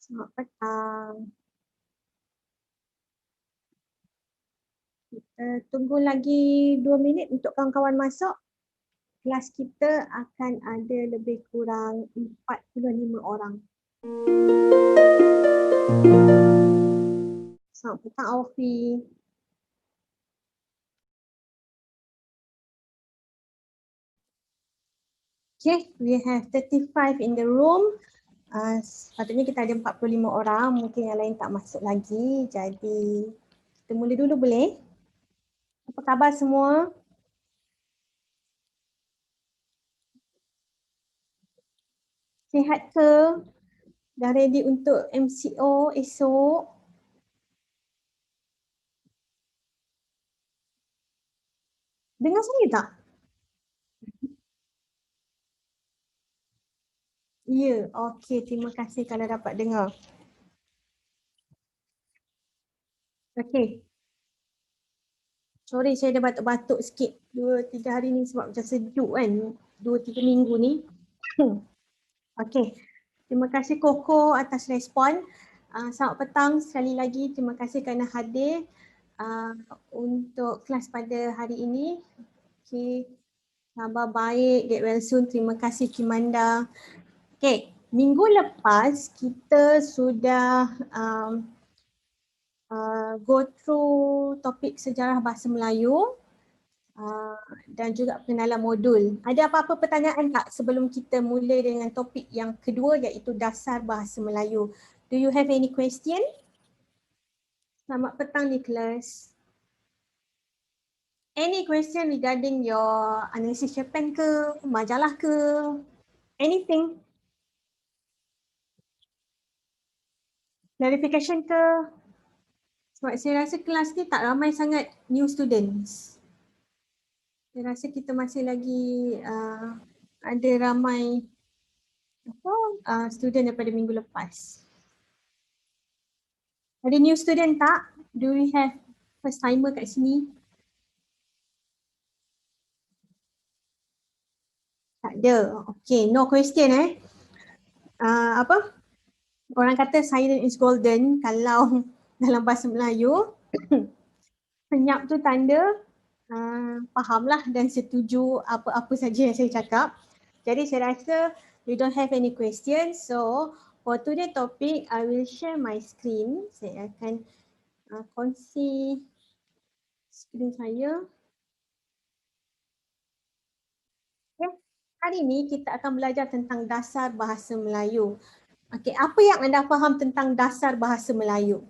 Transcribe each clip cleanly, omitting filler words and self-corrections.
Selamat petang. Kita tunggu lagi 2 minit untuk kawan-kawan masuk. Kelas kita akan ada lebih kurang 45 orang. Selamat petang Aufi. Okay, we have 35 in the room. Sepatutnya kita ada 45 orang, mungkin yang lain tak masuk lagi. Jadi kita mula dulu boleh? Apa khabar semua? Sihat ke? Dah ready untuk MCO esok? Dengar saya tak? Ya, okey. Terima kasih kalau dapat dengar. Okey. Sorry saya ada batuk-batuk sikit 2-3 hari ni sebab macam sejuk kan. 2-3 minggu ni. Okey. Terima kasih Koko atas respon. Selamat petang sekali lagi. Terima kasih kerana hadir untuk kelas pada hari ini. Okey. Khabar baik, get well soon. Terima kasih Kimanda. Okey. Minggu lepas kita sudah go through topik sejarah bahasa Melayu dan juga pengenalan modul. Ada apa-apa pertanyaan tak sebelum kita mula dengan topik yang kedua iaitu dasar bahasa Melayu? Do you have any question? Selamat petang Nicholas. Any question regarding your analisis Japan ke, majalah ke, anything? Clarification ke? Sebab saya rasa kelas ni tak ramai sangat new students. Saya rasa kita masih lagi ada ramai student daripada minggu lepas. Ada new student tak? Do we have first timer kat sini? Tak ada. Okay, no question apa? Orang kata silent is golden kalau dalam bahasa Melayu. Senyap tu tanda fahamlah dan setuju apa-apa saja yang saya cakap. Jadi saya rasa we don't have any questions. So for today's topic, I will share my screen. Saya akan kongsi skrin saya. Okay. Hari ini kita akan belajar tentang dasar bahasa Melayu. Okay, apa yang anda faham tentang dasar bahasa Melayu?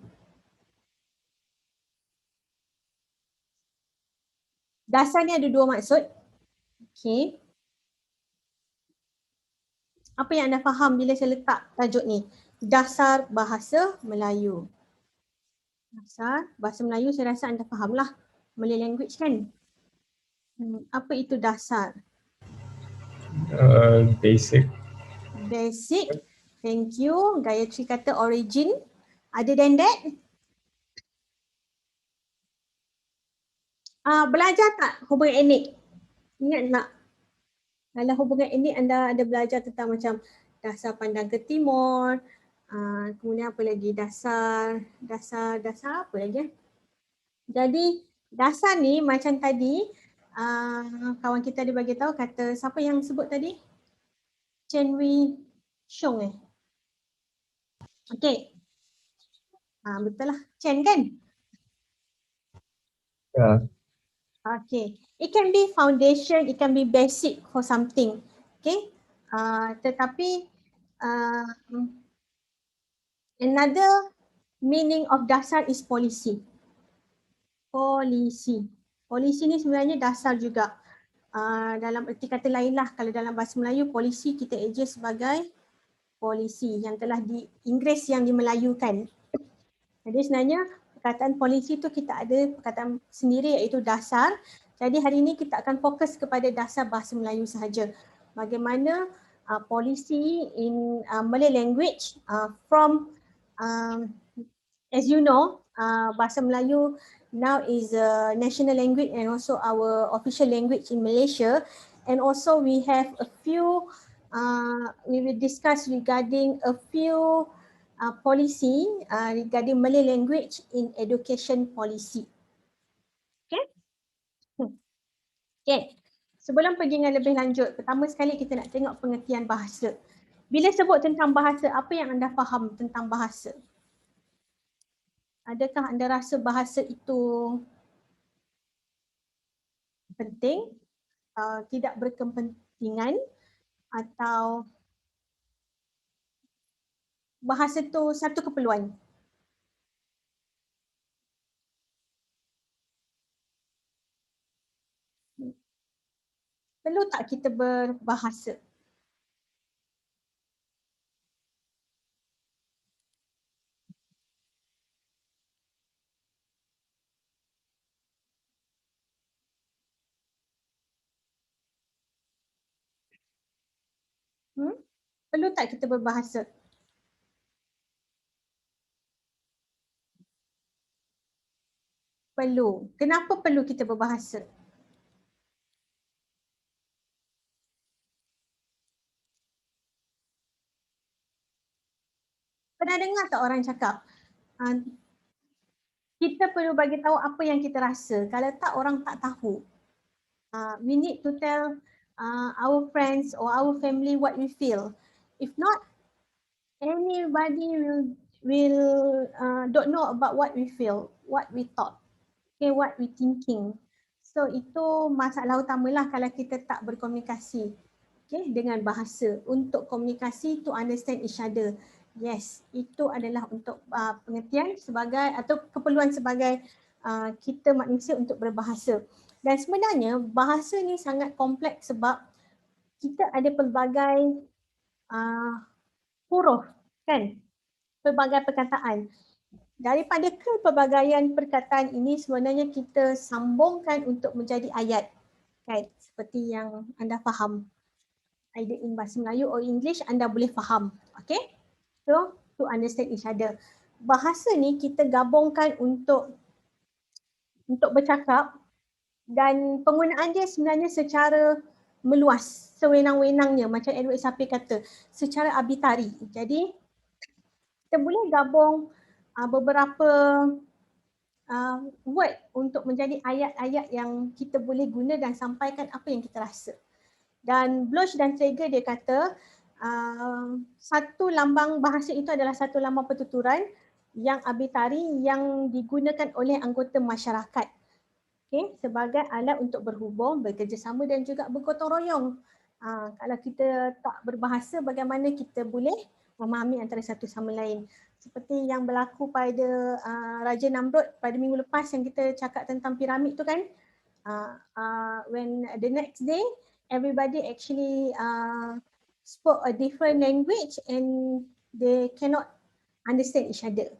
Dasar ni ada dua maksud. Okay. Apa yang anda faham bila saya letak tajuk ni? Dasar bahasa Melayu. Dasar bahasa Melayu saya rasa anda fahamlah. Malay language kan? Apa itu dasar? Basic. Basic. Thank you. Gayatri kata origin. Other than that? Belajar tak hubungan etnik? Ingat tak? Dalam hubungan etnik anda ada belajar tentang macam dasar pandang ke timur, kemudian apa lagi? Dasar apa lagi? Jadi dasar ni macam tadi kawan kita ada bagi tahu kata siapa yang sebut tadi? Chen Wei Xiong Okay. Betul lah. Chen kan? Yeah. Okay. It can be foundation, it can be basic for something. Okay. Tetapi another meaning of dasar is policy. Polisi. Polisi ni sebenarnya dasar juga. Dalam erti kata lain lah, kalau dalam bahasa Melayu polisi kita adjust sebagai polisi yang telah di Inggeris yang dimelayukan. Jadi sebenarnya perkataan polisi tu kita ada perkataan sendiri iaitu dasar. Jadi hari ini kita akan fokus kepada dasar bahasa Melayu sahaja. Bagaimana polisi in Malay language from as you know bahasa Melayu now is a national language and also our official language in Malaysia, and also we have a few we will discuss regarding a few policy regarding Malay language in education policy. Okay. Okay. Sebelum pergi dengan lebih lanjut, pertama sekali kita nak tengok pengertian bahasa. Bila sebut tentang bahasa, apa yang anda faham tentang bahasa? Adakah anda rasa bahasa itu penting, tidak berkepentingan, atau bahasa itu satu keperluan? Perlu tak kita berbahasa? Perlu tak kita berbahasa? Perlu. Kenapa perlu kita berbahasa? Pernah dengar tak orang cakap, kita perlu bagi tahu apa yang kita rasa. Kalau tak, orang tak tahu. We need to tell our friends or our family what we feel. If not, anybody will don't know about what we feel, what we thought, okay, what we thinking. So itu masalah utamalah kalau kita tak berkomunikasi, okay, dengan bahasa. Untuk komunikasi to understand each other. Yes, itu adalah untuk pengertian sebagai atau keperluan sebagai kita manusia untuk berbahasa. Dan sebenarnya bahasa ni sangat kompleks sebab kita ada pelbagai huruf, kan? Pelbagai perkataan. Daripada kepelbagaian perkataan ini sebenarnya kita sambungkan untuk menjadi ayat, kan? Seperti yang anda faham. Either in bahasa Melayu or English, anda boleh faham. Okay? So, to understand each other. Bahasa ni kita gabungkan untuk bercakap dan penggunaan dia sebenarnya secara meluas, sewenang-wenangnya macam Edward Sapir kata, secara arbitrari. Jadi, kita boleh gabung beberapa word untuk menjadi ayat-ayat yang kita boleh guna dan sampaikan apa yang kita rasa. Dan Bloch dan Traeger dia kata satu lambang bahasa itu adalah satu lambang pertuturan yang arbitrari yang digunakan oleh anggota masyarakat, okay, sebagai alat untuk berhubung, bekerjasama dan juga bergotong royong. Kalau kita tak berbahasa, bagaimana kita boleh memahami antara satu sama lain? Seperti yang berlaku pada Raja Namrud pada minggu lepas yang kita cakap tentang piramid tu kan. When the next day, everybody actually spoke a different language and they cannot understand each other.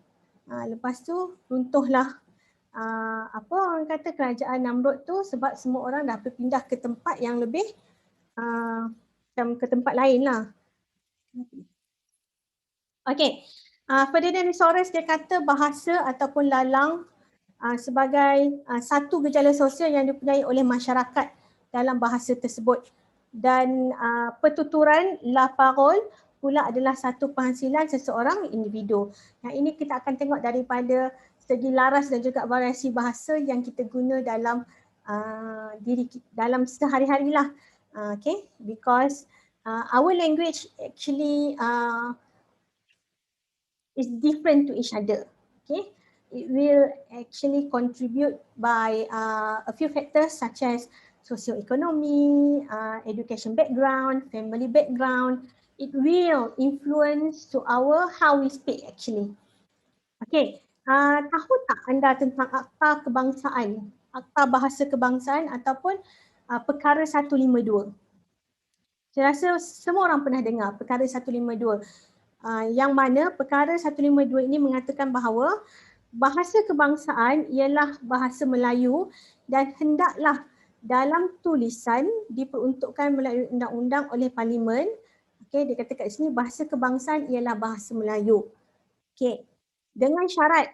Lepas tu runtuhlah apa orang kata kerajaan Namrud tu sebab semua orang dah berpindah ke tempat yang lebih macam ke tempat lain lah. Okay, Ferdinand Soares dia kata bahasa ataupun lalang sebagai satu gejala sosial yang dipunyai oleh masyarakat dalam bahasa tersebut. Dan pertuturan la parole pula adalah satu penghasilan seseorang individu. Yang ini kita akan tengok daripada segi laras dan juga variasi bahasa yang kita guna dalam dalam sehari-hari lah. Okay, because our language actually is different to each other. Okay, it will actually contribute by a few factors such as socioeconomy, education background, family background. It will influence to our how we speak actually. Okay, tahu tak anda tentang Akta Kebangsaan, Akta Bahasa Kebangsaan ataupun Perkara 152? Saya rasa semua orang pernah dengar Perkara 152. Yang mana Perkara 152 ini mengatakan bahawa bahasa kebangsaan ialah bahasa Melayu dan hendaklah dalam tulisan diperuntukkan melalui undang-undang oleh Parlimen. Okay, dia kata kat sini bahasa kebangsaan ialah bahasa Melayu. Okay, dengan syarat.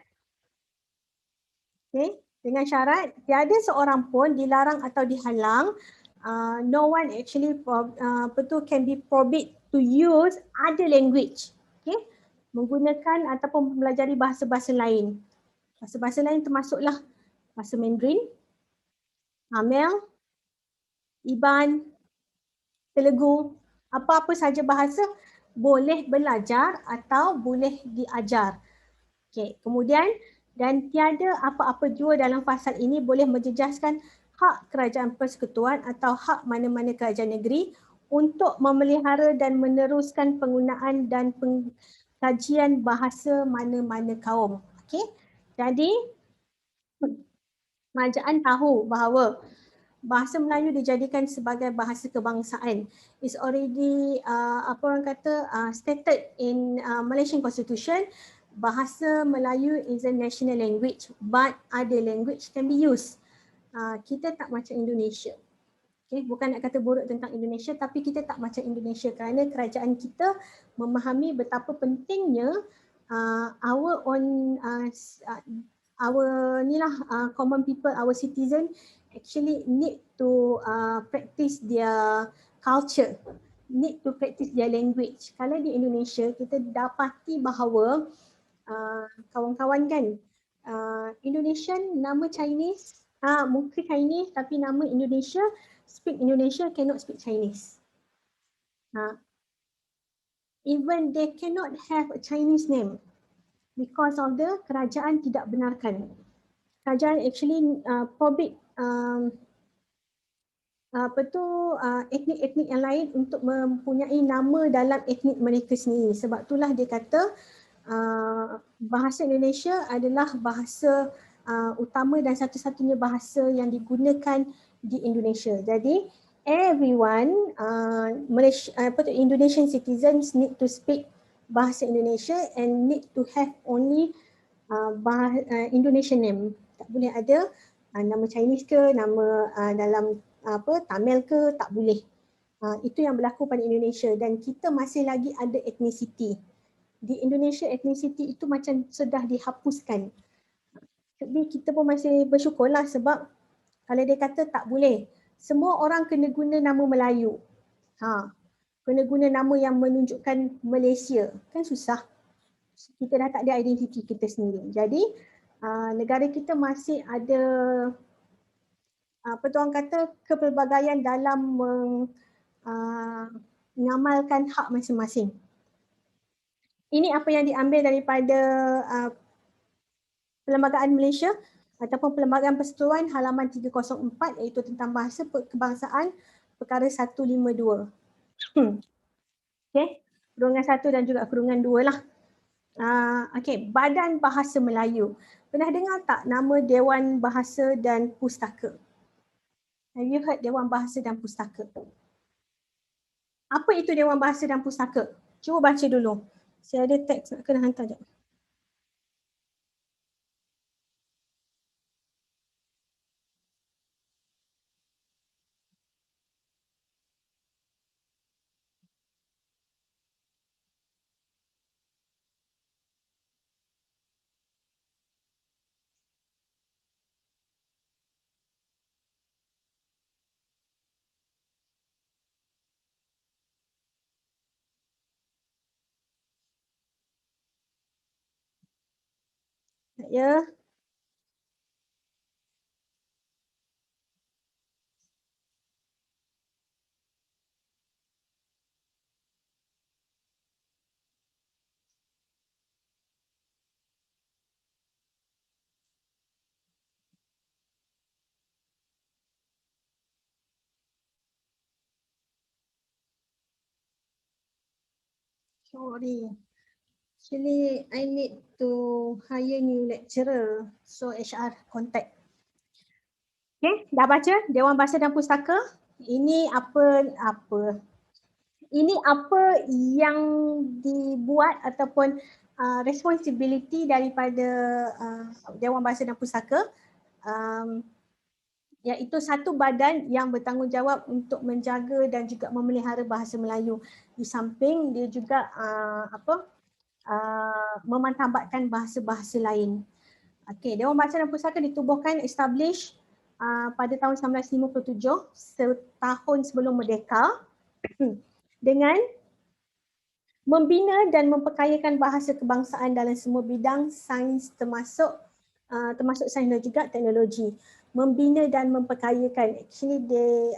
Okay, dengan syarat tiada seorang pun dilarang atau dihalang. No one actually can be forbid to use other language. Okay, menggunakan ataupun mempelajari bahasa-bahasa lain. Bahasa-bahasa lain termasuklah bahasa Mandarin, Tamil, Iban, Telugu, apa-apa saja bahasa boleh belajar atau boleh diajar. Okay. Kemudian, dan tiada apa-apa jua dalam pasal ini boleh menjejaskan hak kerajaan persekutuan atau hak mana-mana kerajaan negeri untuk memelihara dan meneruskan penggunaan dan pengkajian bahasa mana-mana kaum. Okay. Jadi, kerajaan tahu bahawa bahasa Melayu dijadikan sebagai bahasa kebangsaan. It's already apa orang kata stated in Malaysian Constitution. Bahasa Melayu is a national language, but other language can be used. Kita tak macam Indonesia. Okay, bukan nak kata buruk tentang Indonesia, tapi kita tak macam Indonesia kerana kerajaan kita memahami betapa pentingnya our own our ni lah common people, our citizen actually need to practice their culture, need to practice their language. Kalau di Indonesia kita dapati bahawa kawan-kawan kan Indonesian nama Chinese, muka Chinese tapi nama Indonesia, speak Indonesia, cannot speak Chinese. Even they cannot have a Chinese name because of the kerajaan tidak benarkan. Kerajaan actually forbid etnik-etnik yang lain untuk mempunyai nama dalam etnik mereka sendiri. Sebab itulah dia kata bahasa Indonesia adalah bahasa utama dan satu-satunya bahasa yang digunakan di Indonesia. Jadi everyone, Indonesian citizens need to speak bahasa Indonesia and need to have only Indonesian name. Tak boleh ada nama Chinese ke, nama dalam Tamil ke, tak boleh. Itu yang berlaku pada Indonesia dan kita masih lagi ada ethnicity. Di Indonesia ethnicity itu macam sudah dihapuskan. Tapi kita pun masih bersyukurlah sebab kalau dia kata tak boleh, semua orang kena guna nama Melayu. Kena guna nama yang menunjukkan Malaysia. Kan susah. Kita dah tak ada identiti kita sendiri. Jadi negara kita masih ada apa tu orang kata kepelbagaian dalam mengamalkan hak masing-masing. Ini apa yang diambil daripada Perlembagaan Malaysia ataupun Perlembagaan Persekutuan halaman 304 iaitu tentang bahasa kebangsaan perkara 152. Okey, kurungan 1 dan juga kurungan 2 lah. Okey, Badan Bahasa Melayu. Pernah dengar tak nama Dewan Bahasa dan Pustaka? Have you heard Dewan Bahasa dan Pustaka? Apa itu Dewan Bahasa dan Pustaka? Cuba baca dulu. Saya ada teks nak kena hantar jap. Ya. Sorry. Actually, I need to hire new lecturer. So HR contact. Okay, dah baca Dewan Bahasa dan Pustaka? Ini apa yang dibuat ataupun responsibility daripada Dewan Bahasa dan Pustaka, iaitu satu badan yang bertanggungjawab untuk menjaga dan juga memelihara bahasa Melayu. Di samping dia juga memantabatkan bahasa-bahasa lain. Okey, Dewan Bahasa dan Pustaka ditubuhkan establish pada tahun 1957, setahun sebelum merdeka, dengan Membina dan memperkayakan bahasa kebangsaan dalam semua bidang sains termasuk sains dan juga teknologi. Membina dan memperkayakan, actually they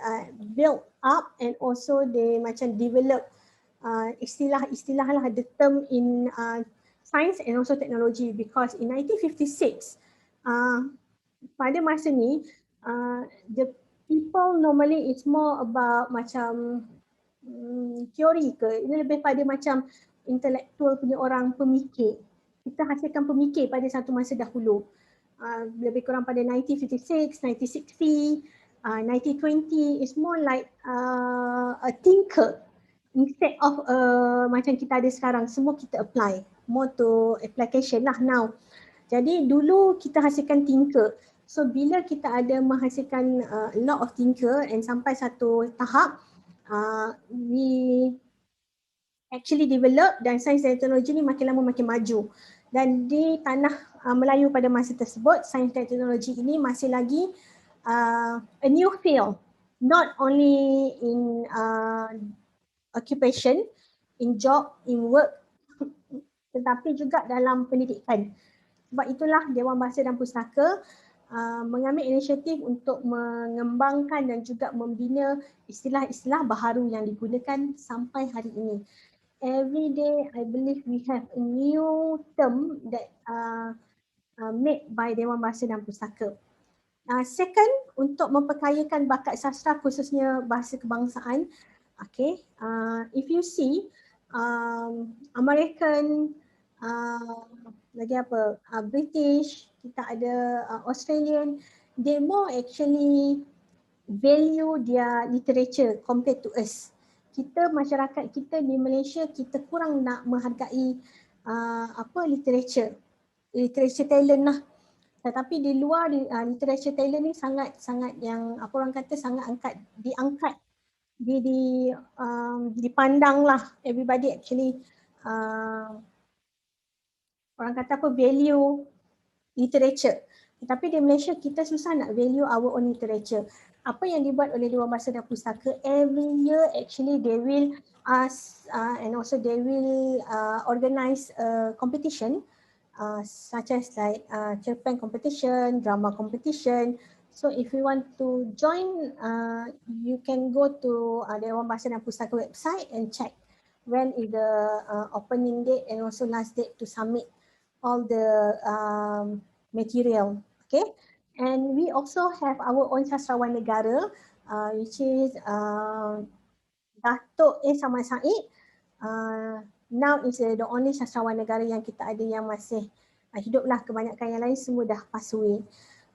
build up and also they macam develop istilah-istilah lah, the term in science and also technology, because in 1956 pada masa ni the people normally it's more about macam teori ke, ini lebih pada macam intelektual punya orang, pemikir. Kita hasilkan pemikir pada satu masa dahulu. Lebih kurang pada 1956, 1960, 1920 is more like a thinker instead of macam kita ada sekarang, semua kita apply, more to application lah now. Jadi dulu kita hasilkan thinker. So bila kita ada menghasilkan a lot of thinker and sampai satu tahap we actually develop, dan sains dan teknologi ni makin lama makin maju. Dan di tanah Melayu pada masa tersebut, sains dan teknologi ini masih lagi a new field, not only in occupation, in job, in work, tetapi juga dalam pendidikan. Sebab itulah Dewan Bahasa dan Pustaka mengambil inisiatif untuk mengembangkan dan juga membina istilah-istilah baharu yang digunakan sampai hari ini. Every day I believe we have a new term that made by Dewan Bahasa dan Pustaka. Second, untuk memperkayakan bakat sastra khususnya bahasa kebangsaan. Okay, if you see American, lagi apa, British, kita ada Australian, they more actually value their literature compared to us. Kita, masyarakat kita di Malaysia, kita kurang nak menghargai literature talent lah. Tetapi di luar literature talent ni sangat yang apa orang kata sangat diangkat, dipandang lah. Everybody actually orang kata apa, value literature. Tetapi di Malaysia kita susah nak value our own literature. Apa yang dibuat oleh Dewan Bahasa dan Pustaka, every year actually they will ask and also they will organize a competition such as like cerpen competition, drama competition. So if you want to join, you can go to Dewan Bahasa dan Pustaka website and check when is the opening date and also last date to submit all the material. Okay, and we also have our own sastrawan negara, which is Datuk A. Samad Said. Now is the only sastrawan negara yang kita ada yang masih hiduplah, kebanyakan yang lain semua dah pass away.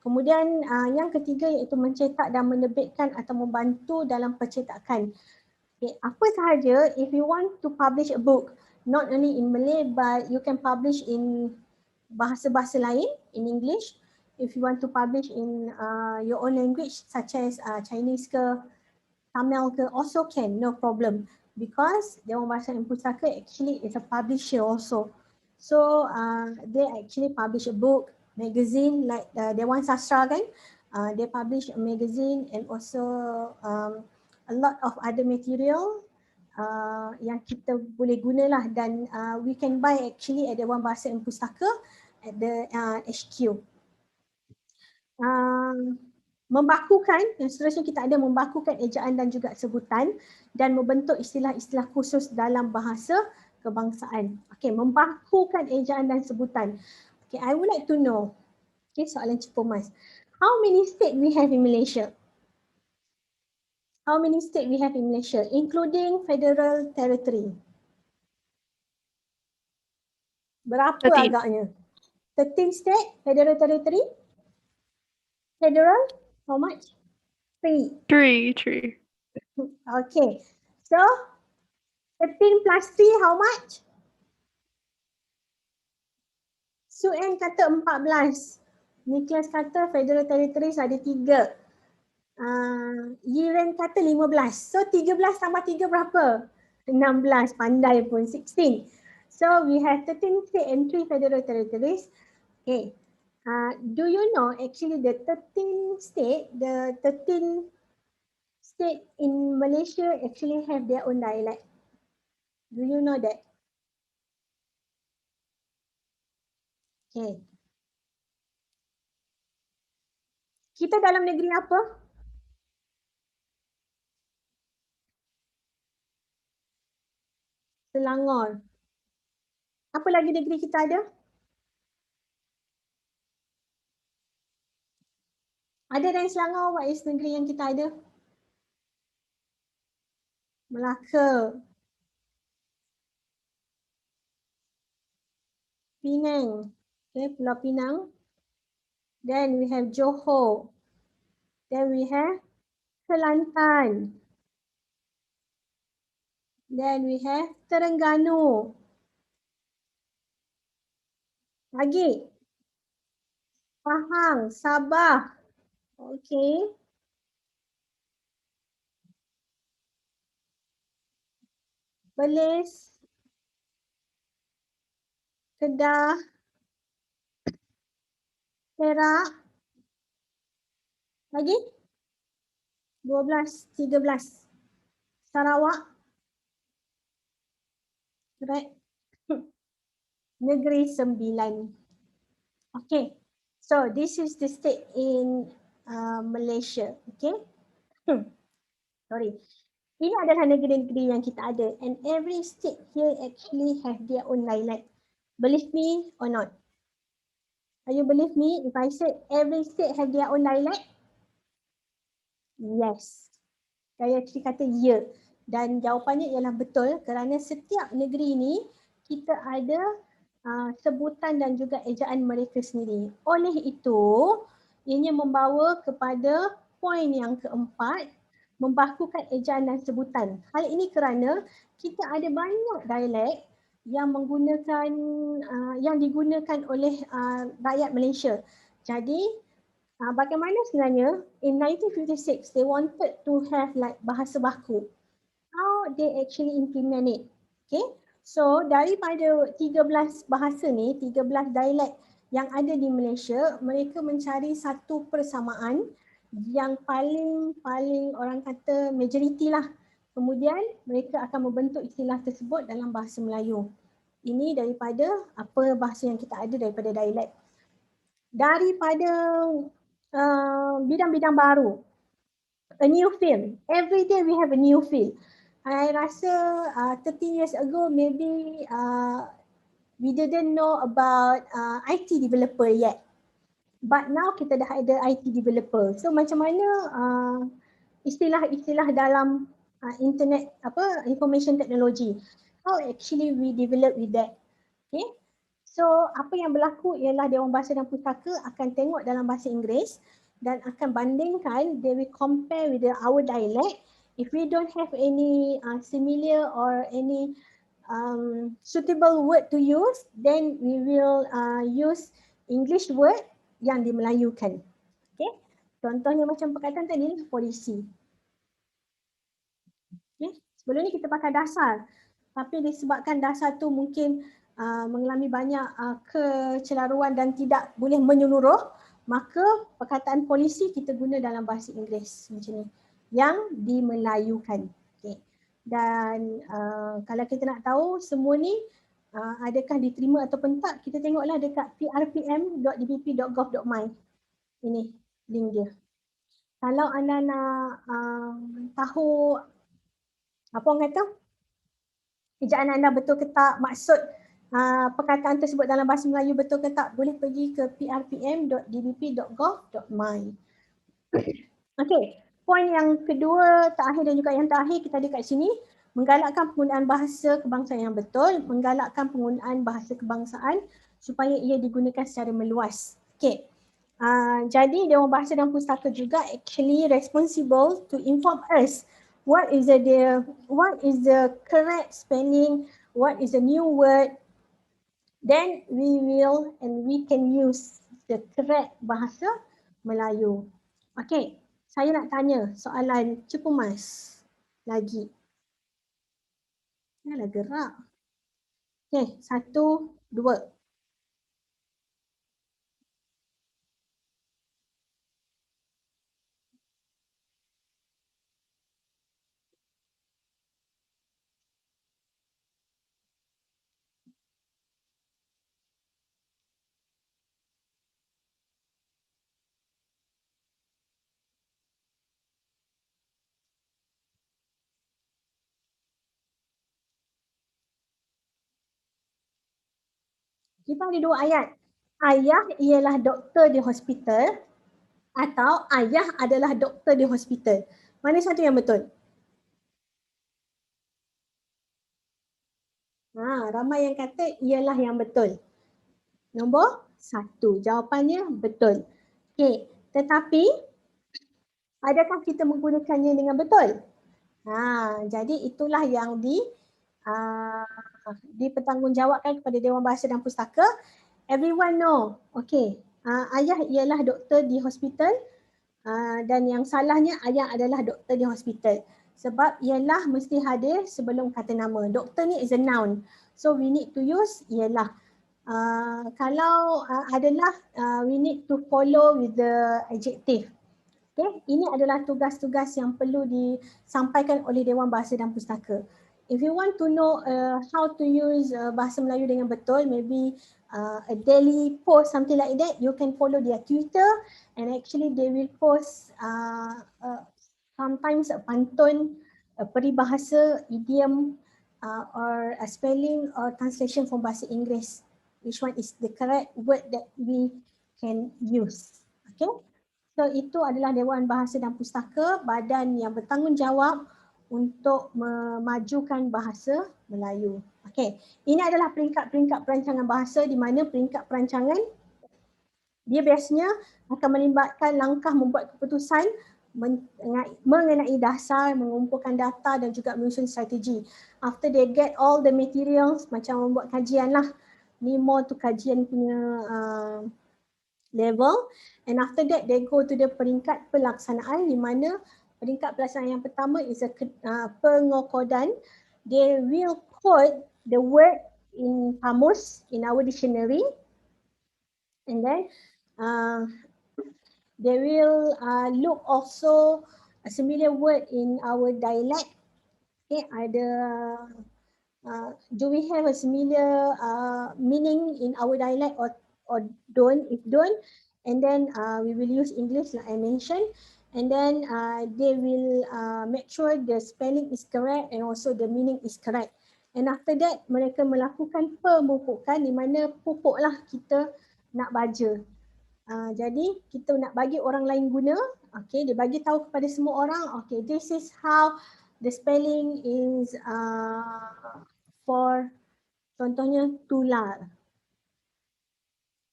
Kemudian yang ketiga iaitu mencetak dan menerbitkan atau membantu dalam percetakan. Okay, apa sahaja, if you want to publish a book, not only in Malay but you can publish in bahasa-bahasa lain, in English. If you want to publish in your own language such as Chinese ke, Tamil ke, also can, no problem. Because Dewan Bahasa dan Pustaka actually is a publisher also. So they actually publish a book, magazine like Dewan Sastra kan. They publish a magazine and also a lot of other material yang kita boleh gunalah, dan we can buy actually at Dewan Bahasa dan Pustaka at the HQ. Membakukan, yang seterusnya kita ada membakukan ejaan dan juga sebutan dan membentuk istilah-istilah khusus dalam bahasa kebangsaan. Okay, membakukan ejaan dan sebutan. Okay, I would like to know, okay, soalan Cik Mas, how many state we have in Malaysia? How many state we have in Malaysia, including federal territory? Berapa 13. agaknya? 13 state, federal territory? Federal, how much? 3. 3. Okay, so 13 plus 3 how much? Suen kata 14. Nicholas kata federal territories ada 3. Yiren kata 15. So 13 tambah 3 berapa? 16. Pandai pun, 16. So we have 13 state and 3 federal territories. Okay. Do you know actually the 13 state in Malaysia actually have their own dialect? Do you know that? Okay. Kita dalam negeri apa? Selangor. Apa lagi negeri kita ada? Ada dari Selangor, what is negeri yang kita ada? Melaka. Penang. Okay, Pulau Pinang. Then we have Johor. Then we have Kelantan. Then we have Terengganu. Lagi. Pahang, Sabah. Okay. Perlis, Kedah, Perak. Lagi? 12, 13. Sarawak. Correct. Negeri Sembilan. Okay. So this is the state in Malaysia. Okay. Sorry. Ini adalah negeri-negeri yang kita ada, and every state here actually have their own dialect. Believe me or not? Are you believe me if I said every state have their own dialect? Yes. Saya actually kata ya. Dan jawapannya ialah betul kerana setiap negeri ini kita ada sebutan dan juga ejaan mereka sendiri. Oleh itu, ianya membawa kepada poin yang keempat, membakukan ejaan dan sebutan. Hal ini kerana kita ada banyak dialek yang menggunakan yang digunakan oleh rakyat Malaysia. Jadi bagaimana sebenarnya in 1956 they wanted to have like bahasa baku. How they actually implement it. Okay. So daripada 13 bahasa ni, 13 dialek yang ada di Malaysia, mereka mencari satu persamaan yang paling orang kata majoriti lah. Kemudian mereka akan membentuk istilah tersebut dalam bahasa Melayu. Ini daripada apa bahasa yang kita ada daripada dialek. Daripada bidang-bidang baru, a new field. Every day we have a new field. I rasa 30 years ago maybe we didn't know about IT developer yet. But now kita dah ada IT developer. So macam mana istilah-istilah dalam internet information technology. How actually we develop with that. Okay. So apa yang berlaku ialah Dewan Bahasa dan Pustaka akan tengok dalam bahasa Inggeris dan akan bandingkan, they will compare with our dialect. If we don't have any similar or any suitable word to use, then we will use English word yang dimelayukan. Okay. Contohnya macam perkataan tadi, polisi. Okay. Sebelum ni kita pakai dasar. Tapi disebabkan dasar tu mungkin mengalami banyak kecelaruan dan tidak boleh menyeluruh, maka perkataan polisi kita guna dalam bahasa Inggeris macam ni yang dimelayukan. Okay. Dan kalau kita nak tahu semua ni adakah diterima ataupun tak, kita tengoklah dekat prpm.dpp.gov.my. Ini link dia. Kalau anda nak tahu apa orang kata, ejaan anda betul ke tak, maksud perkataan tersebut dalam bahasa Melayu betul ke tak, boleh pergi ke prpm.dpp.gov.my. Okey, poin yang kedua, terakhir dan juga yang terakhir kita ada kat sini, menggalakkan penggunaan bahasa kebangsaan yang betul, menggalakkan penggunaan bahasa kebangsaan supaya ia digunakan secara meluas. Okey. Jadi Dewan Bahasa dan Pustaka juga actually responsible to inform us what is the correct spelling, what is the new word, then we can use the correct bahasa Melayu. Okay, saya nak tanya soalan Cepu Mas lagi. Yalah gerak. Okay, 1, 2. Kita ada dua ayat. Ayah ialah doktor di hospital atau ayah adalah doktor di hospital. Mana satu yang betul? Ramai yang kata ialah yang betul. Nombor 1. Jawapannya betul. Okey, tetapi adakah kita menggunakannya dengan betul? Jadi itulah yang dipertanggungjawabkan kepada Dewan Bahasa dan Pustaka. Everyone know. Okey. Ayah ialah doktor di hospital dan yang salahnya ayah adalah doktor di hospital. Sebab ialah mesti hadir sebelum kata nama. Doktor ni is a noun. So we need to use ialah. Kalau adalah we need to follow with the adjective. Okay, ini adalah tugas-tugas yang perlu disampaikan oleh Dewan Bahasa dan Pustaka. If you want to know how to use bahasa Melayu dengan betul, maybe a daily post, something like that, you can follow their Twitter and actually they will post sometimes a pantun, a peribahasa, idiom or a spelling or translation from bahasa Inggeris. Which one is the correct word that we can use. Okay. So itu adalah Dewan Bahasa dan Pustaka, badan yang bertanggungjawab untuk memajukan bahasa Melayu. Okey, ini adalah peringkat-peringkat perancangan bahasa di mana peringkat perancangan dia biasanya akan melibatkan langkah membuat keputusan mengenai dasar, mengumpulkan data dan juga menyusun strategi. After they get all the materials, macam membuat kajian lah, ni more to kajian punya level, and after that they go to the peringkat pelaksanaan di mana peringkat pelaksanaan yang pertama is pengokodan. They will code the word in kamus, in our dictionary, and then they will look also a similar word in our dialect. Okay, do we have a similar meaning in our dialect or don't? If don't, and then we will use English like I mentioned, and then they will make sure the spelling is correct and also the meaning is correct. And after that, mereka melakukan pemupukan di mana pupuklah kita nak baca. Jadi kita nak bagi orang lain guna, okay, dia bagi tahu kepada semua orang, okay, this is how the spelling is for contohnya tular.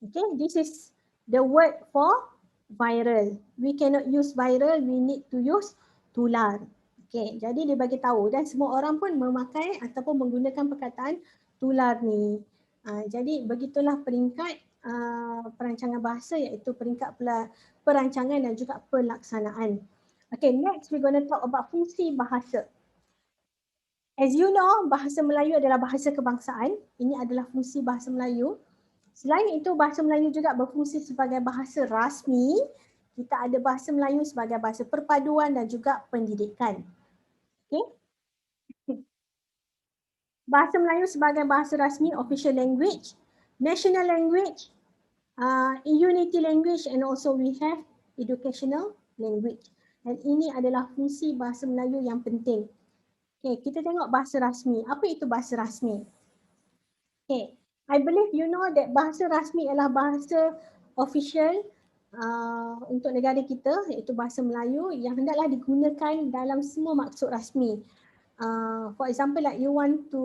Okay, this is the word for viral. We cannot use viral, we need to use tular. Okay, jadi dia bagi tahu dan semua orang pun memakai ataupun menggunakan perkataan tular ni. Jadi begitulah peringkat perancangan bahasa, iaitu peringkat perancangan dan juga pelaksanaan. Okay, next we're going to talk about fungsi bahasa. As you know, bahasa Melayu adalah bahasa kebangsaan. Ini adalah fungsi bahasa Melayu. Selain itu, bahasa Melayu juga berfungsi sebagai bahasa rasmi. Kita ada bahasa Melayu sebagai bahasa perpaduan dan juga pendidikan. Okay. Bahasa Melayu sebagai bahasa rasmi, official language, national language, unity language, and also we have educational language. Dan ini adalah fungsi bahasa Melayu yang penting. Okay, kita tengok bahasa rasmi. Apa itu bahasa rasmi? Okay, I believe you know that bahasa rasmi adalah bahasa official untuk negara kita, iaitu bahasa Melayu yang hendaklah digunakan dalam semua maksud rasmi. For example, like you want to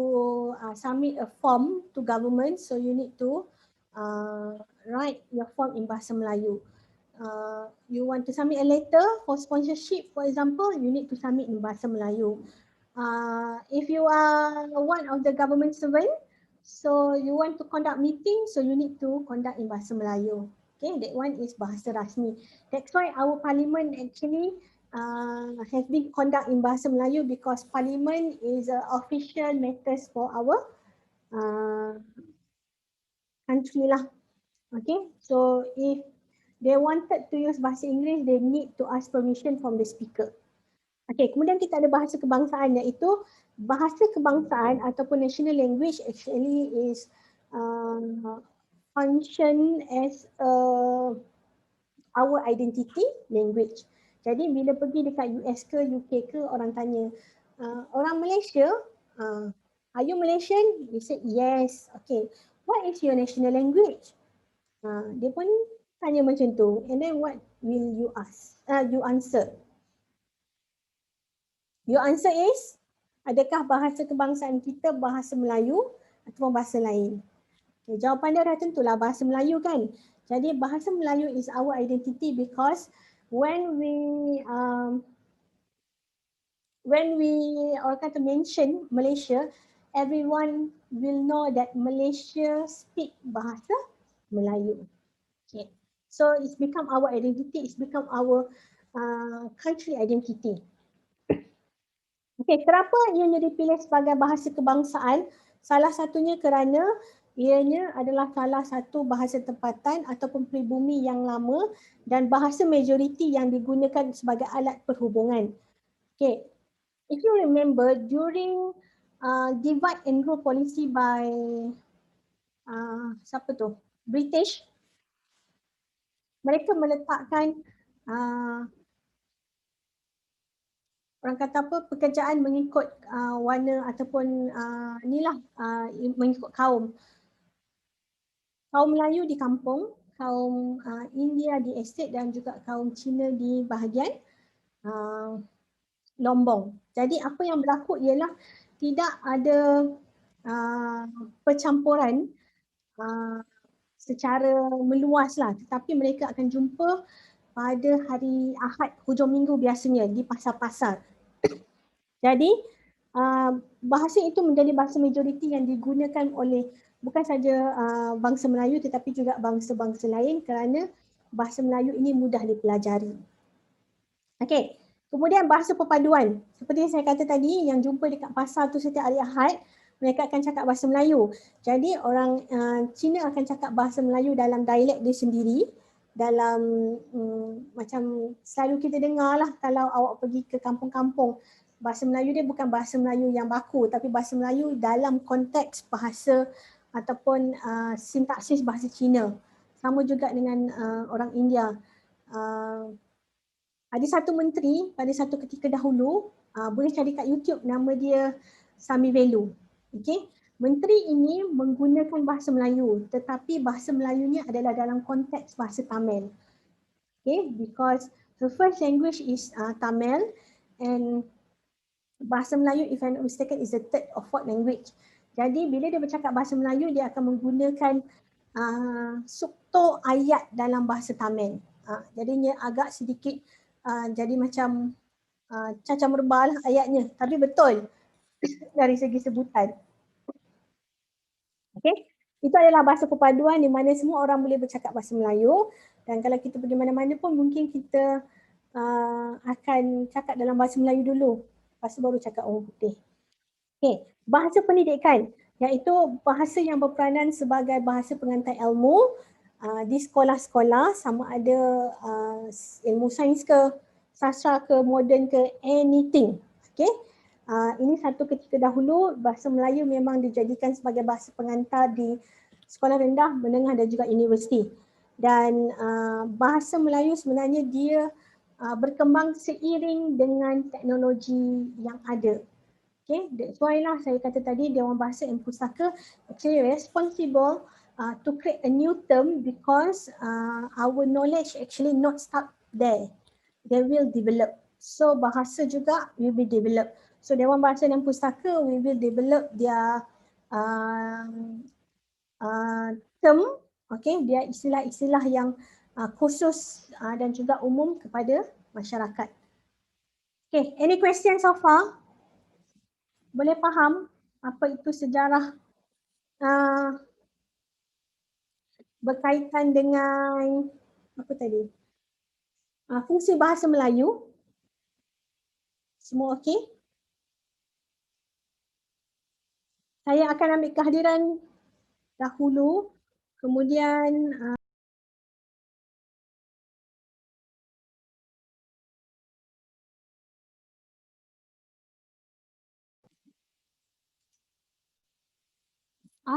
submit a form to government, so you need to write your form in bahasa Melayu. You want to submit a letter for sponsorship, for example, you need to submit in bahasa Melayu. If you are one of the government servant, so you want to conduct meeting, so you need to conduct in bahasa Melayu. Okay, that one is bahasa rasmi. That's why our parliament actually has been conducted in bahasa Melayu, because parliament is official matters for our country lah. Okay, so if they wanted to use bahasa Inggeris, they need to ask permission from the speaker. Okay, kemudian kita ada bahasa kebangsaan, iaitu bahasa kebangsaan ataupun national language actually is function as our identity language. Jadi bila pergi dekat US ke UK ke, orang tanya, orang Malaysia, are you Malaysian? You say yes. Okay, what is your national language? Dia pun tanya macam tu. And then what will you ask? You answer. Your answer is, adakah bahasa kebangsaan kita bahasa Melayu ataupun bahasa lain? Okay, jawapan dia dah tentulah bahasa Melayu kan. Jadi bahasa Melayu is our identity because when we orang kata mention Malaysia, everyone will know that Malaysia speak bahasa Melayu. Okay. So it's become our identity, it's become our country identity. Okay, kenapa ianya dipilih sebagai bahasa kebangsaan? Salah satunya kerana ianya adalah salah satu bahasa tempatan ataupun peribumi yang lama dan bahasa majoriti yang digunakan sebagai alat perhubungan. Okay, if you remember during divide and rule policy by siapa tu? British, mereka meletakkan orang kata apa, pekerjaan mengikut warna ataupun inilah mengikut kaum. Kaum Melayu di kampung, kaum India di estate dan juga kaum Cina di bahagian Lombong. Jadi apa yang berlaku ialah tidak ada percampuran secara meluas lah, tetapi mereka akan jumpa pada hari Ahad hujung minggu biasanya di pasar-pasar. Jadi bahasa itu menjadi bahasa majoriti yang digunakan oleh bukan saja bangsa Melayu tetapi juga bangsa-bangsa lain kerana bahasa Melayu ini mudah dipelajari. Okey, kemudian bahasa perpaduan. Seperti yang saya kata tadi, yang jumpa dekat pasar tu setiap hari Ahad, mereka akan cakap bahasa Melayu. Jadi orang Cina akan cakap bahasa Melayu dalam dialek dia sendiri. Dalam macam selalu kita dengar lah kalau awak pergi ke kampung-kampung, bahasa Melayu dia bukan bahasa Melayu yang baku tapi bahasa Melayu dalam konteks bahasa ataupun sintaksis bahasa Cina. Sama juga dengan orang India. Ada satu menteri pada satu ketika dahulu, boleh cari kat YouTube, nama dia Sami Velu. Okay? Menteri ini menggunakan bahasa Melayu tetapi bahasa Melayunya adalah dalam konteks bahasa Tamil. Okay? Because her first language is Tamil and bahasa Melayu, if I'm not mistaken, is the third or fourth language. Jadi bila dia bercakap bahasa Melayu, dia akan menggunakan sukto ayat dalam bahasa Tamil. Jadinya agak sedikit jadi macam cacah merbah lah ayatnya. Tapi betul dari segi sebutan. Okay. Itu adalah bahasa perpaduan di mana semua orang boleh bercakap bahasa Melayu. Dan kalau kita pergi mana-mana pun mungkin kita akan cakap dalam bahasa Melayu dulu. Lepas tu baru cakap orang putih. Okay. Bahasa pendidikan iaitu bahasa yang berperanan sebagai bahasa pengantar ilmu di sekolah-sekolah, sama ada ilmu sains ke, sastra ke, moden ke, anything. Okay. Ini satu ketika dahulu bahasa Melayu memang dijadikan sebagai bahasa pengantar di sekolah rendah, menengah dan juga universiti. Dan bahasa Melayu sebenarnya dia berkembang seiring dengan teknologi yang ada. Okay, that's why lah saya kata tadi Dewan Bahasa dan Pustaka actually responsible to create a new term because our knowledge actually not stop there. They will develop. So bahasa juga will be developed. So Dewan Bahasa dan Pustaka we will develop their term, okay, dia istilah-istilah yang khusus dan juga umum kepada masyarakat. Okay, any questions so far? Boleh faham apa itu sejarah berkaitan dengan apa tadi? Fungsi bahasa Melayu. Semua okey? Saya akan ambil kehadiran dahulu, kemudian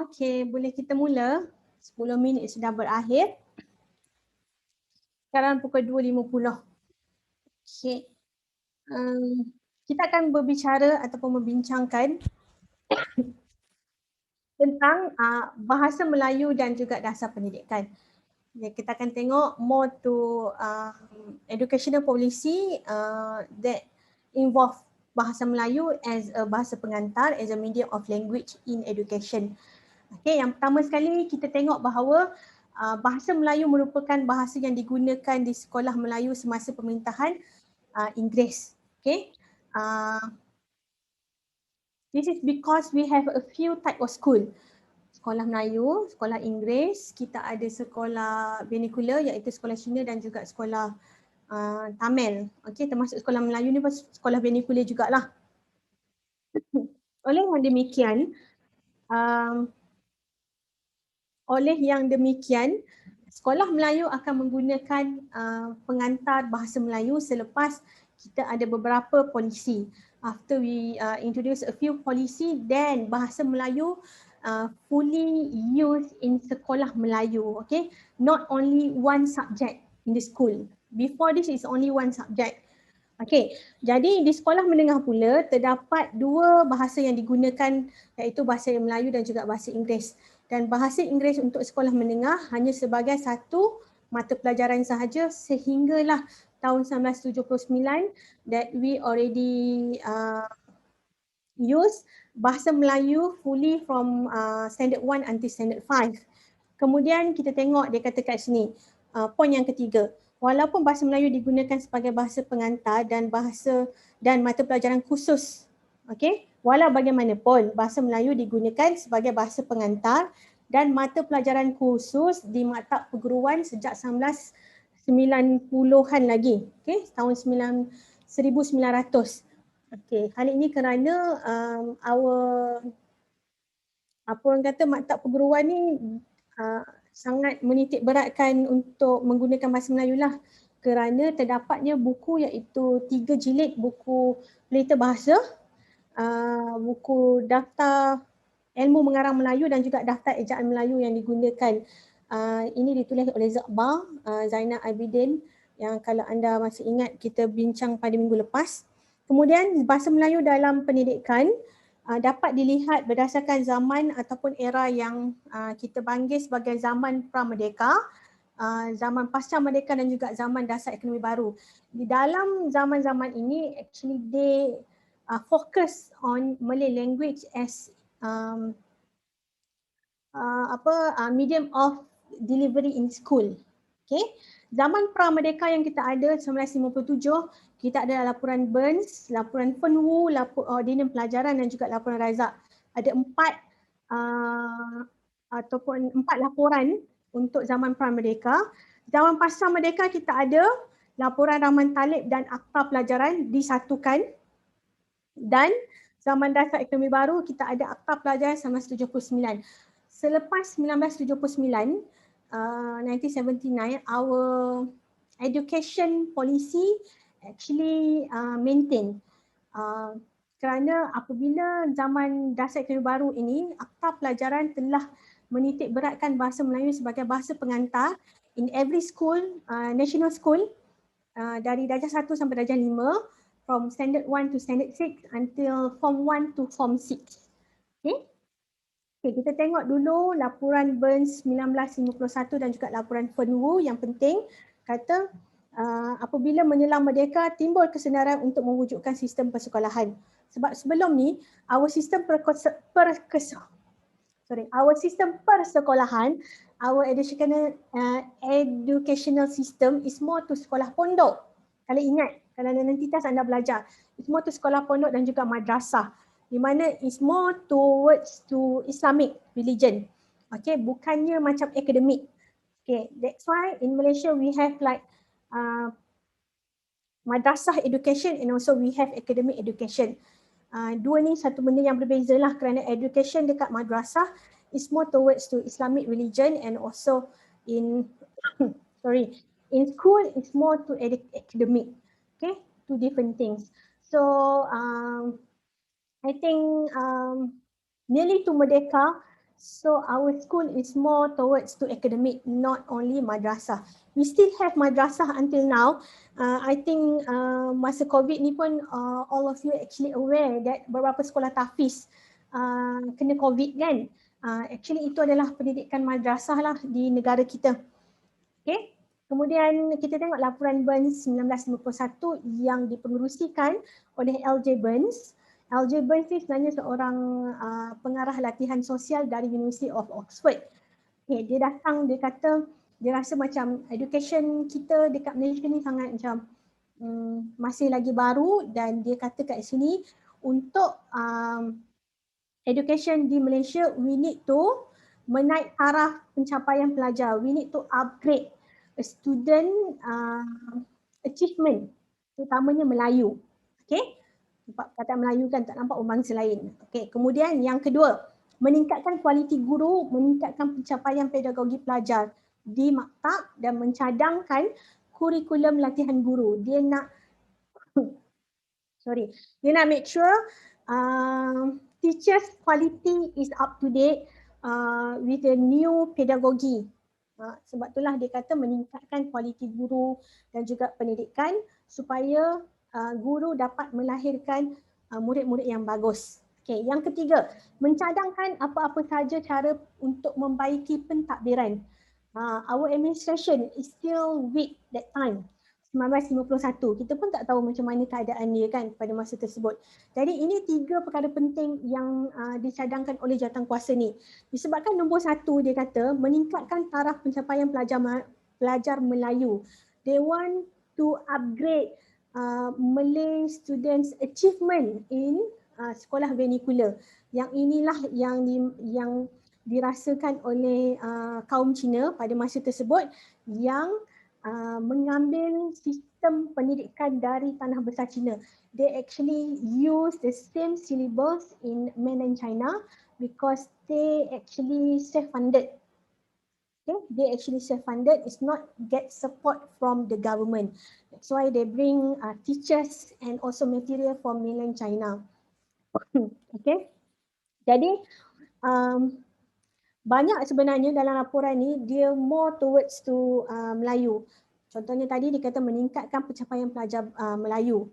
okey, boleh kita mula. 10 minit sudah berakhir. Sekarang pukul 2.50. Okey. Kita akan berbicara ataupun membincangkan tentang bahasa Melayu dan juga dasar pendidikan. Ya, kita akan tengok more to educational policy that involve bahasa Melayu as a bahasa pengantar, as a medium of language in education. Okay, yang pertama sekali kita tengok bahawa bahasa Melayu merupakan bahasa yang digunakan di sekolah Melayu semasa pemerintahan Inggeris. Okay, this is because we have a few type of school. Sekolah Melayu, sekolah Inggeris, kita ada sekolah vernacular iaitu sekolah Cina dan juga sekolah Tamil. Okey, termasuk sekolah Melayu ni sekolah vernacular jugalah. Oleh yang demikian, sekolah Melayu akan menggunakan pengantar bahasa Melayu selepas kita ada beberapa polisi. After we introduce a few policy, then bahasa Melayu fully used in sekolah Melayu, okay? Not only one subject in the school. Before this is only one subject. Okay, jadi di sekolah menengah pula terdapat dua bahasa yang digunakan iaitu bahasa Melayu dan juga bahasa Inggeris. Dan bahasa Inggeris untuk sekolah menengah hanya sebagai satu mata pelajaran sahaja sehinggalah tahun 1979 that we already use bahasa Melayu fully from standard 1 until standard 5. Kemudian kita tengok dia kata kat sini, poin yang ketiga. Walaupun bahasa Melayu digunakan sebagai bahasa pengantar dan mata pelajaran khusus. Okey, walau bagaimanapun bahasa Melayu digunakan sebagai bahasa pengantar dan mata pelajaran khusus di maktab perguruan sejak 1990-an lagi. Okey, tahun 1900. Okey, hal ini kerana maktab perguruan ni sangat menitik beratkan untuk menggunakan bahasa Melayu lah kerana terdapatnya buku iaitu 3 jilid buku pelita bahasa, buku daftar ilmu mengarang Melayu dan juga daftar ejaan Melayu yang digunakan. Ini ditulis oleh Zakbar, Zainal Abidin yang kalau anda masih ingat kita bincang pada minggu lepas. Kemudian bahasa Melayu dalam pendidikan dapat dilihat berdasarkan zaman ataupun era yang kita panggil sebagai zaman pra-merdeka, zaman pasca merdeka dan juga zaman dasar ekonomi baru. Di dalam zaman-zaman ini actually they focus on Malay language as medium of delivery in school. Okay. Zaman pra-merdeka yang kita ada 1957, kita ada laporan Burns, laporan Fenwu, ordinans pelajaran dan juga laporan Razak. Ada 4 laporan untuk zaman pra-merdeka. Zaman pasca merdeka kita ada laporan Rahman Talib dan Akta Pelajaran disatukan. Dan zaman dasar ekonomi baru kita ada Akta Pelajaran 1979. Selepas 1979, 1979, our education policy actually maintain. Kerana apabila zaman dasar ekonomi baru ini, Akta Pelajaran telah menitik beratkan bahasa Melayu sebagai bahasa pengantar in every school, national school, dari darjah 1 sampai darjah 5, from standard 1 to standard 6 until form 1 to form 6. Okay. Okay, kita tengok dulu laporan Burns 1951 dan juga laporan Fenwu yang penting kata apabila menjelang merdeka timbul kesedaran untuk mewujudkan sistem persekolahan. Sebab sebelum ni our sistem persekolahan, our educational system is more to sekolah pondok. Kalau ingat, kalau nanti anda belajar, it's more to sekolah pondok dan juga madrasah. Di mana is more towards to Islamic religion. Okay, bukannya macam akademik. Okay, that's why in Malaysia we have like madrasah education and also we have academic education. Dua ni satu benda yang berbeza lah kerana education dekat madrasah is more towards to Islamic religion and also in in school it's more to academic. Okay, two different things. So I think nearly to merdeka, so our school is more towards to academic, not only madrasah. We still have madrasah until now. I think masa COVID ni pun all of you actually aware that beberapa sekolah tahfiz kena COVID kan. Actually itu adalah pendidikan madrasah lah di negara kita. Okay. Kemudian kita tengok laporan Burns 1951 yang dipengerusikan oleh L.J. Burns. L.J. Burns ni sebenarnya seorang pengarah latihan sosial dari University of Oxford. Okay, dia datang, dia kata dia rasa macam education kita dekat Malaysia ni sangat macam masih lagi baru, dan dia kata kat sini untuk education di Malaysia we need to menaik taraf pencapaian pelajar. We need to upgrade a student achievement, terutamanya Melayu. Okay, kata Melayu kan tak nampak bangsa lain. Okay, kemudian yang kedua, meningkatkan kualiti guru, meningkatkan pencapaian pedagogi pelajar di maktab dan mencadangkan kurikulum latihan guru. Dia nak dia nak make sure teachers quality is up to date with the new pedagogy. Sebab itulah dia kata meningkatkan kualiti guru dan juga pendidikan supaya guru dapat melahirkan murid-murid yang bagus. Okay, yang ketiga, mencadangkan apa-apa saja cara untuk membaiki pentadbiran. Our administration is still weak that time. 1951, kita pun tak tahu macam mana keadaan dia kan pada masa tersebut. Jadi ini 3 perkara penting yang dicadangkan oleh jawatankuasa ni. Disebabkan nombor 1 dia kata meningkatkan taraf pencapaian pelajar Melayu. They want to upgrade Malay students achievement in sekolah vernacular. Yang inilah yang dirasakan oleh kaum Cina pada masa tersebut yang mengambil sistem pendidikan dari tanah besar Cina. They actually use the same syllabus in mainland China because they actually self-funded. Okay, they actually self-funded. It's not get support from the government. That's why they bring teachers and also material from mainland China. Okay, jadi banyak sebenarnya dalam laporan ni dia more towards to Melayu. Contohnya tadi dia kata meningkatkan pencapaian pelajar Melayu.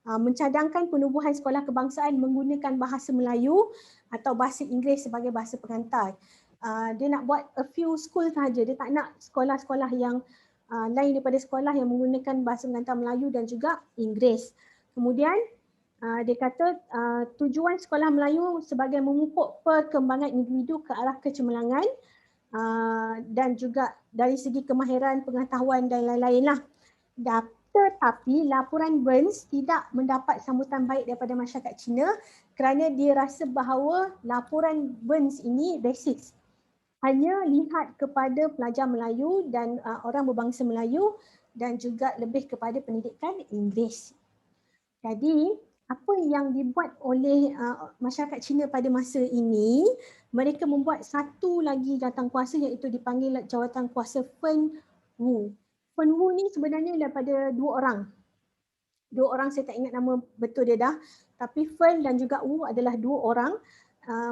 Mencadangkan penubuhan sekolah kebangsaan menggunakan bahasa Melayu atau bahasa Inggeris sebagai bahasa pengantar. Dia nak buat a few school sahaja. Dia tak nak sekolah-sekolah yang lain daripada sekolah yang menggunakan bahasa pengantar Melayu dan juga Inggeris. Kemudian dia kata tujuan sekolah Melayu sebagai memupuk perkembangan individu ke arah kecemerlangan dan juga dari segi kemahiran, pengetahuan dan lain-lain lah. Tetapi laporan Burns tidak mendapat sambutan baik daripada masyarakat Cina kerana dia rasa bahawa laporan Burns ini rasis. Hanya lihat kepada pelajar Melayu dan orang berbangsa Melayu dan juga lebih kepada pendidikan Inggeris. Jadi apa yang dibuat oleh masyarakat Cina pada masa ini, mereka membuat satu lagi jawatankuasa iaitu dipanggil jawatankuasa Fen Wu. Fen Wu ni sebenarnya daripada 2 orang. 2 orang saya tak ingat nama betul dia dah. Tapi Fen dan juga Wu adalah 2 orang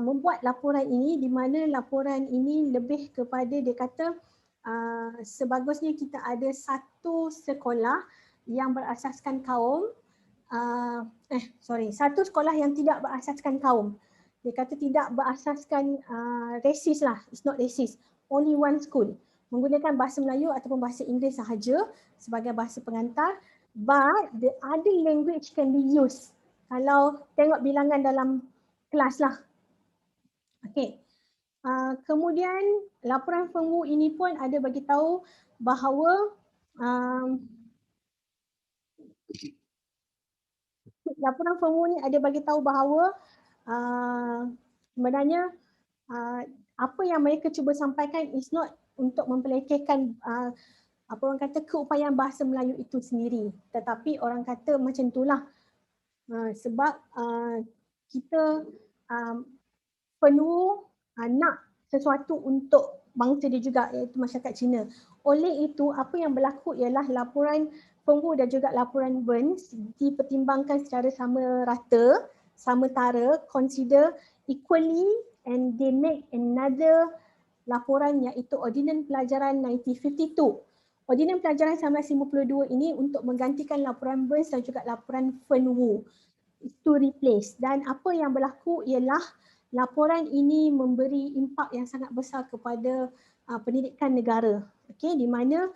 membuat laporan ini, di mana laporan ini lebih kepada dia kata sebagusnya kita ada satu sekolah yang berasaskan kaum. Satu sekolah yang tidak berasaskan kaum. Dia kata tidak berasaskan rasis lah. It's not racist. Only one school. Menggunakan bahasa Melayu ataupun bahasa Inggeris sahaja sebagai bahasa pengantar. But the other language can be used. Kalau tengok bilangan dalam kelas lah. Okay. Kemudian laporan Fen Wu ini pun ada bagi tahu bahawa laporan Fen Wu ni ada bagi tahu bahawa sebenarnya apa yang mereka cuba sampaikan is not untuk mempelekehkan apa orang kata keupayaan bahasa Melayu itu sendiri, tetapi orang kata macam itulah sebab kita perlu nak sesuatu untuk bangsa dia juga, iaitu masyarakat Cina. Oleh itu apa yang berlaku ialah laporan Fen Wu dan juga laporan Burns dipertimbangkan secara sama rata, sama tara, consider equally, and they make another laporan iaitu Ordinan Pelajaran 1952. Ordinan Pelajaran 1952 ini untuk menggantikan laporan Burns dan juga laporan Fen Wu to replace. Dan apa yang berlaku ialah laporan ini memberi impak yang sangat besar kepada pendidikan negara. Okey, di mana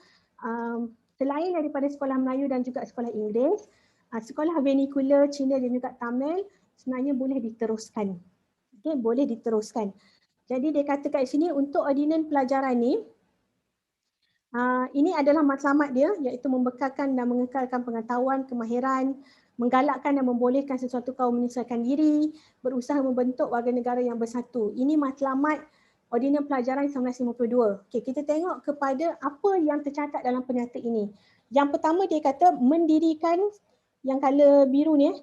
selain daripada sekolah Melayu dan juga sekolah Inggeris, sekolah vernacular Cina dan juga Tamil sebenarnya boleh diteruskan. Okey, boleh diteruskan. Jadi dia kata kat sini untuk ordinan pelajaran ni, ini adalah matlamat dia, iaitu membekalkan dan mengekalkan pengetahuan, kemahiran, menggalakkan dan membolehkan sesuatu kaum menyesuaikan diri, berusaha membentuk warga negara yang bersatu. Ini matlamat ordinan pelajaran 1952. Okay, kita tengok kepada apa yang tercatat dalam penyata ini. Yang pertama dia kata mendirikan, yang colour biru ni,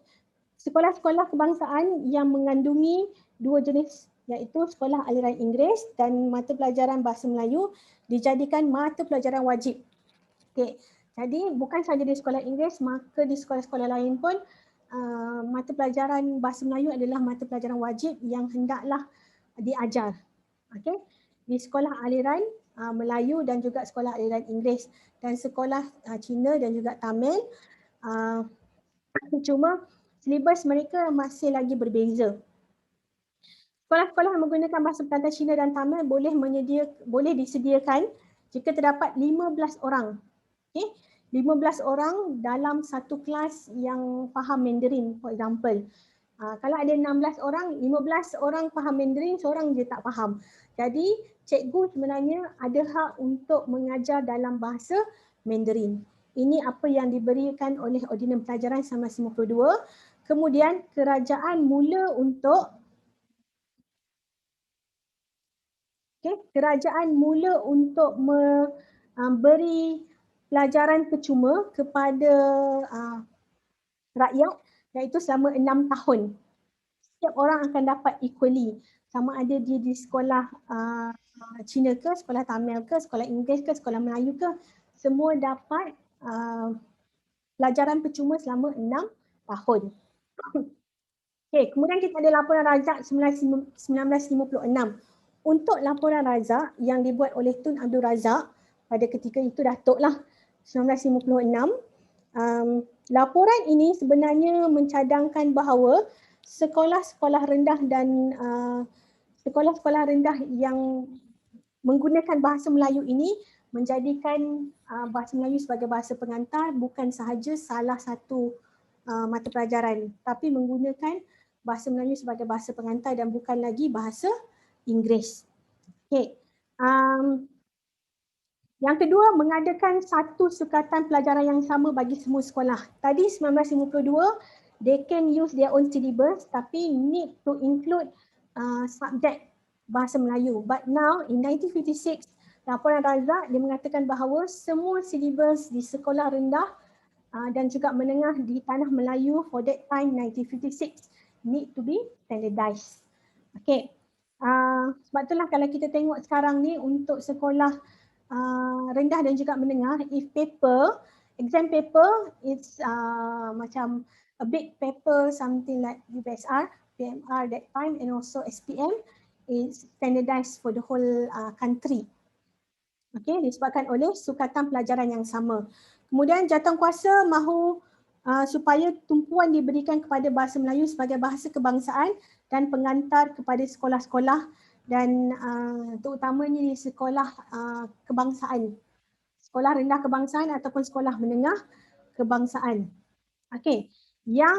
sekolah-sekolah kebangsaan yang mengandungi dua jenis, iaitu sekolah aliran Inggeris dan mata pelajaran bahasa Melayu dijadikan mata pelajaran wajib. Okay. Jadi bukan sahaja di sekolah Inggeris, maka di sekolah-sekolah lain pun mata pelajaran bahasa Melayu adalah mata pelajaran wajib yang hendaklah diajar. Okay. Di sekolah aliran Melayu dan juga sekolah aliran Inggeris dan sekolah Cina dan juga Tamil, cuma silibus mereka masih lagi berbeza. Sekolah-sekolah yang menggunakan bahasa Perantau Cina dan Tamil boleh disediakan jika terdapat 15 orang. Okay? 15 orang dalam satu kelas yang faham Mandarin, for example. Kalau ada 16 orang, 15 orang faham Mandarin, seorang je tak faham. Jadi cikgu sebenarnya ada hak untuk mengajar dalam bahasa Mandarin. Ini apa yang diberikan oleh Ordinan Pelajaran 1952. Kemudian kerajaan mula untuk kerajaan mula untuk memberi pelajaran percuma kepada rakyat, iaitu selama 6 tahun. Setiap orang akan dapat equally, sama ada dia di sekolah Cina ke, sekolah Tamil ke, sekolah Inggeris ke, sekolah Melayu ke, semua dapat pelajaran percuma selama 6 tahun. Okay, kemudian kita ada laporan Razak 1956. Untuk laporan Razak yang dibuat oleh Tun Abdul Razak pada ketika itu Datuk lah 1956, laporan ini sebenarnya mencadangkan bahawa sekolah-sekolah rendah dan sekolah-sekolah rendah yang menggunakan bahasa Melayu ini menjadikan bahasa Melayu sebagai bahasa pengantar bukan sahaja salah satu mata pelajaran, tapi menggunakan bahasa Melayu sebagai bahasa pengantar dan bukan lagi bahasa Inggeris. Okay. Yang kedua, mengadakan satu sukatan pelajaran yang sama bagi semua sekolah. Tadi 1952, they can use their own syllabus tapi need to include subjek bahasa Melayu. But now in 1956, laporan Razak dia mengatakan bahawa semua syllabus di sekolah rendah dan juga menengah di tanah Melayu for that time 1956 need to be standardized. Okay. Sebab itulah kalau kita tengok sekarang ni untuk sekolah rendah dan juga menengah, if paper, exam paper, it's macam a big paper, something like UPSR, PMR that time, and also SPM is standardized for the whole country. Okay, disebabkan oleh sukatan pelajaran yang sama. Kemudian jawatankuasa mahu supaya tumpuan diberikan kepada bahasa Melayu sebagai bahasa kebangsaan dan pengantar kepada sekolah-sekolah dan terutamanya di sekolah kebangsaan, sekolah rendah kebangsaan ataupun sekolah menengah kebangsaan. Okey, yang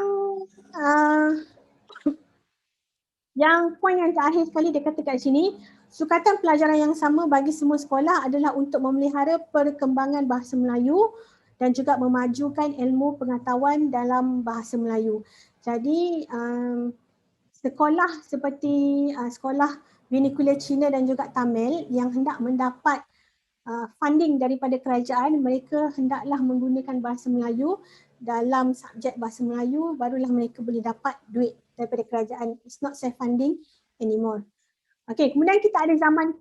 poin yang terakhir sekali dia kata kat sini, sukatan pelajaran yang sama bagi semua sekolah adalah untuk memelihara perkembangan bahasa Melayu dan juga memajukan ilmu pengetahuan dalam bahasa Melayu. Jadi sekolah seperti sekolah vernacular Cina dan juga Tamil yang hendak mendapat funding daripada kerajaan, mereka hendaklah menggunakan bahasa Melayu dalam subjek bahasa Melayu, barulah mereka boleh dapat duit daripada kerajaan. It's not self-funding anymore. Okey, kemudian kita ada zaman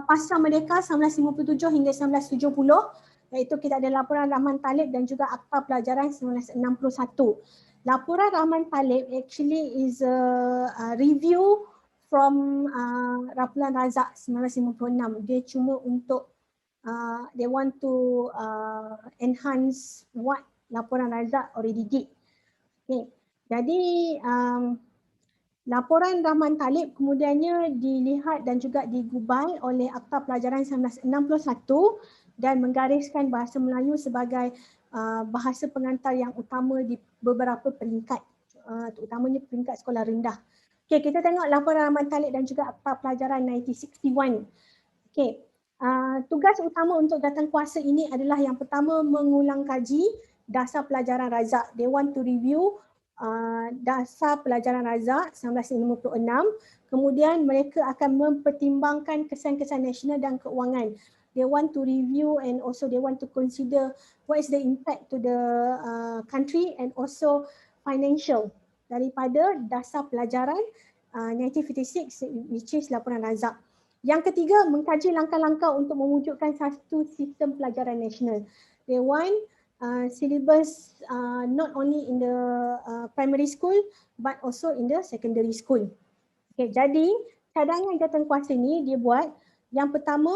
Pasca Merdeka 1957 hingga 1970, iaitu kita ada laporan Rahman Talib dan juga Akta Pelajaran 1961. Laporan Rahman Talib actually is a review from laporan Razak 1956. Dia cuma untuk they want to enhance what laporan Razak already did. Okay. Jadi Laporan Rahman Talib kemudiannya dilihat dan juga digubal oleh Akta Pelajaran 1961 dan menggariskan bahasa Melayu sebagai bahasa pengantar yang utama di beberapa peringkat, terutamanya peringkat sekolah rendah. Okey, kita tengok laporan Rahman Talib dan juga Akta Pelajaran 1961. Okey, tugas utama untuk jawatankuasa ini adalah yang pertama mengulang kaji dasar pelajaran Razak. They want to review dasar pelajaran Razak 1956. Kemudian mereka akan mempertimbangkan kesan-kesan nasional dan keuangan. They want to review and also they want to consider what is the impact to the country and also financial daripada dasar pelajaran 1956 which is laporan Razak. Yang ketiga, mengkaji langkah-langkah untuk mewujudkan satu sistem pelajaran nasional. They want syllabus not only in the primary school but also in the secondary school. Okay, jadi cadangan jawatankuasa ni dia buat yang pertama,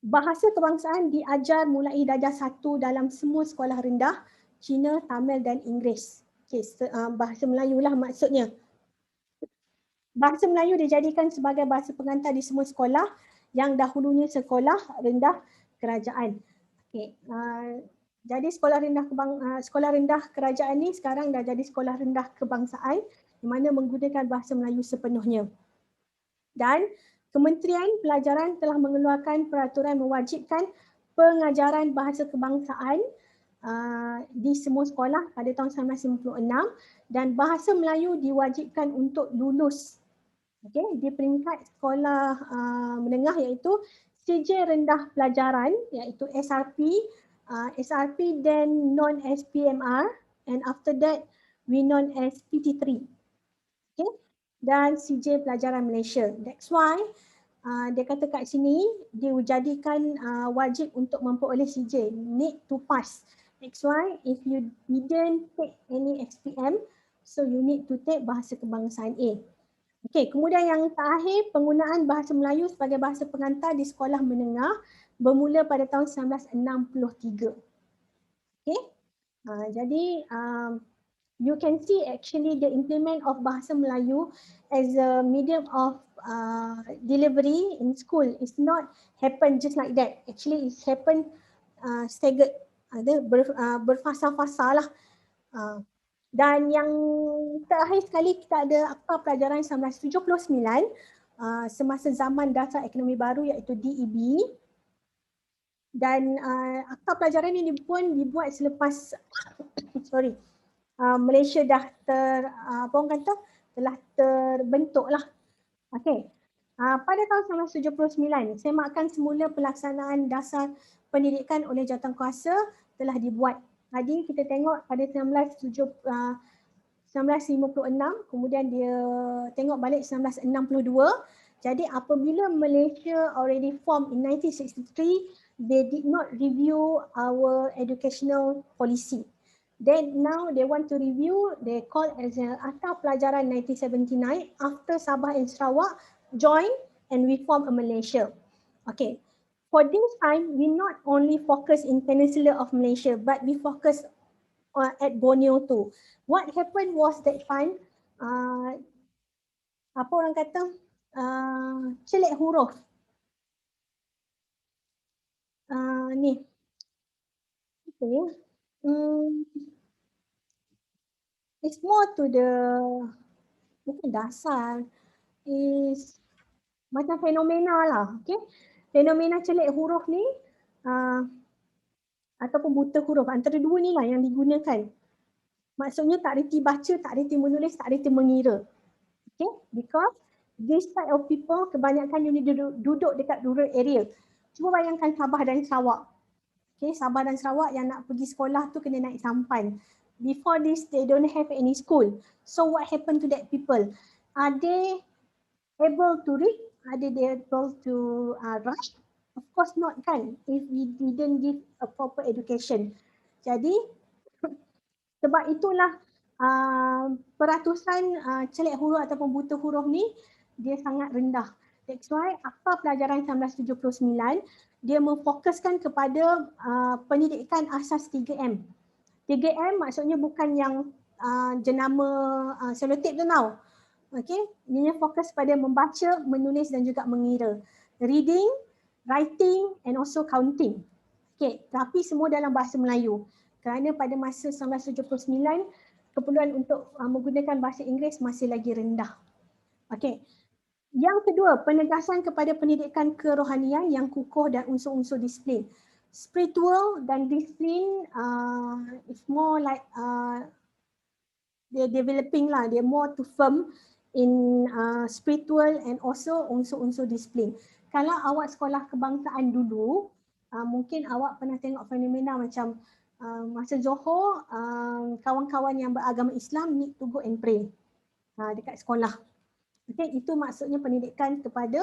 bahasa kebangsaan diajar mulai darjah 1 dalam semua sekolah rendah, Cina, Tamil dan Inggeris. Okay, bahasa Melayu lah maksudnya. Bahasa Melayu dijadikan sebagai bahasa pengantar di semua sekolah yang dahulunya sekolah rendah kerajaan. Okay. Jadi sekolah rendah kerajaan ni sekarang dah jadi sekolah rendah kebangsaan di mana menggunakan bahasa Melayu sepenuhnya. Dan Kementerian Pelajaran telah mengeluarkan peraturan mewajibkan pengajaran bahasa kebangsaan di semua sekolah pada tahun 1956 dan bahasa Melayu diwajibkan untuk lulus di peringkat sekolah menengah iaitu sijil rendah pelajaran iaitu SRP, SRP then non-SPMR and after that we known as PT3. Okay? Dan sijil pelajaran Malaysia. That's why dia kata kat sini dia jadikan wajib untuk memperoleh sijil, need to pass. That's why if you didn't take any SPM, so you need to take bahasa kebangsaan A. Okey, kemudian yang terakhir, penggunaan bahasa Melayu sebagai bahasa pengantar di sekolah menengah bermula pada tahun 1963. Okey. Jadi you can see actually the implement of bahasa Melayu as a medium of delivery in school is not happen just like that. Actually it happen staggered, berfasa-fasa lah. Dan yang terakhir sekali kita ada Akta Pelajaran 1979 semasa zaman Dasar Ekonomi Baru iaitu DEB. Dan Akta Pelajaran ini pun dibuat selepas Malaysia dah telah terbentuk lah. Okey. Pada tahun 1979, semakan semula pelaksanaan dasar pendidikan oleh jawatankuasa telah dibuat. Tadi kita tengok pada 1956, kemudian dia tengok balik 1962. Jadi apabila Malaysia already formed in 1963, they did not review our educational policy. Then now they want to review, they call as Akta Pelajaran 1979 after Sabah and Sarawak join and we form a Malaysia. Okay. For this time, we not only focus in Peninsula of Malaysia, but we focus at Borneo too. What happened was that time, apa orang kata, celik huruf. Ni. Okay. It's more to the, bukan dasar, is macam fenomena lah. Okay. Fenomena celik huruf ni ataupun buta huruf, antara dua ni lah yang digunakan. Maksudnya tak reti baca, tak reti menulis, tak reti mengira. Okay, because this type of people kebanyakan unit duduk dekat rural area. Cuba bayangkan Sabah dan Sarawak. Okay, Sabah dan Sarawak yang nak pergi sekolah tu kena naik sampan. Before this, they don't have any school. So what happened to that people? Are they able to read? Are they able to write? Of course not kan, if we didn't give a proper education. Jadi sebab itulah peratusan celik huruf ataupun buta huruf ni dia sangat rendah. That's why Akta Pelajaran 1979 dia memfokuskan kepada pendidikan asas 3M. 3M maksudnya bukan yang jenama selotip tu tau. Okay, dia fokus pada membaca, menulis dan juga mengira. Reading, writing and also counting. Okay, tapi semua dalam bahasa Melayu. Kerana pada masa 1979, keperluan untuk menggunakan bahasa Inggeris masih lagi rendah. Okay. Yang kedua, penegasan kepada pendidikan kerohanian yang kukuh dan unsur-unsur disiplin. Spiritual dan disiplin is more like they're developing lah, they're more to firm in spiritual and also unsur-unsur disiplin. Kalau awak sekolah kebangsaan dulu, mungkin awak pernah tengok fenomena macam masa Johor, kawan-kawan yang beragama Islam need to go and pray dekat sekolah. Okay, itu maksudnya pendidikan kepada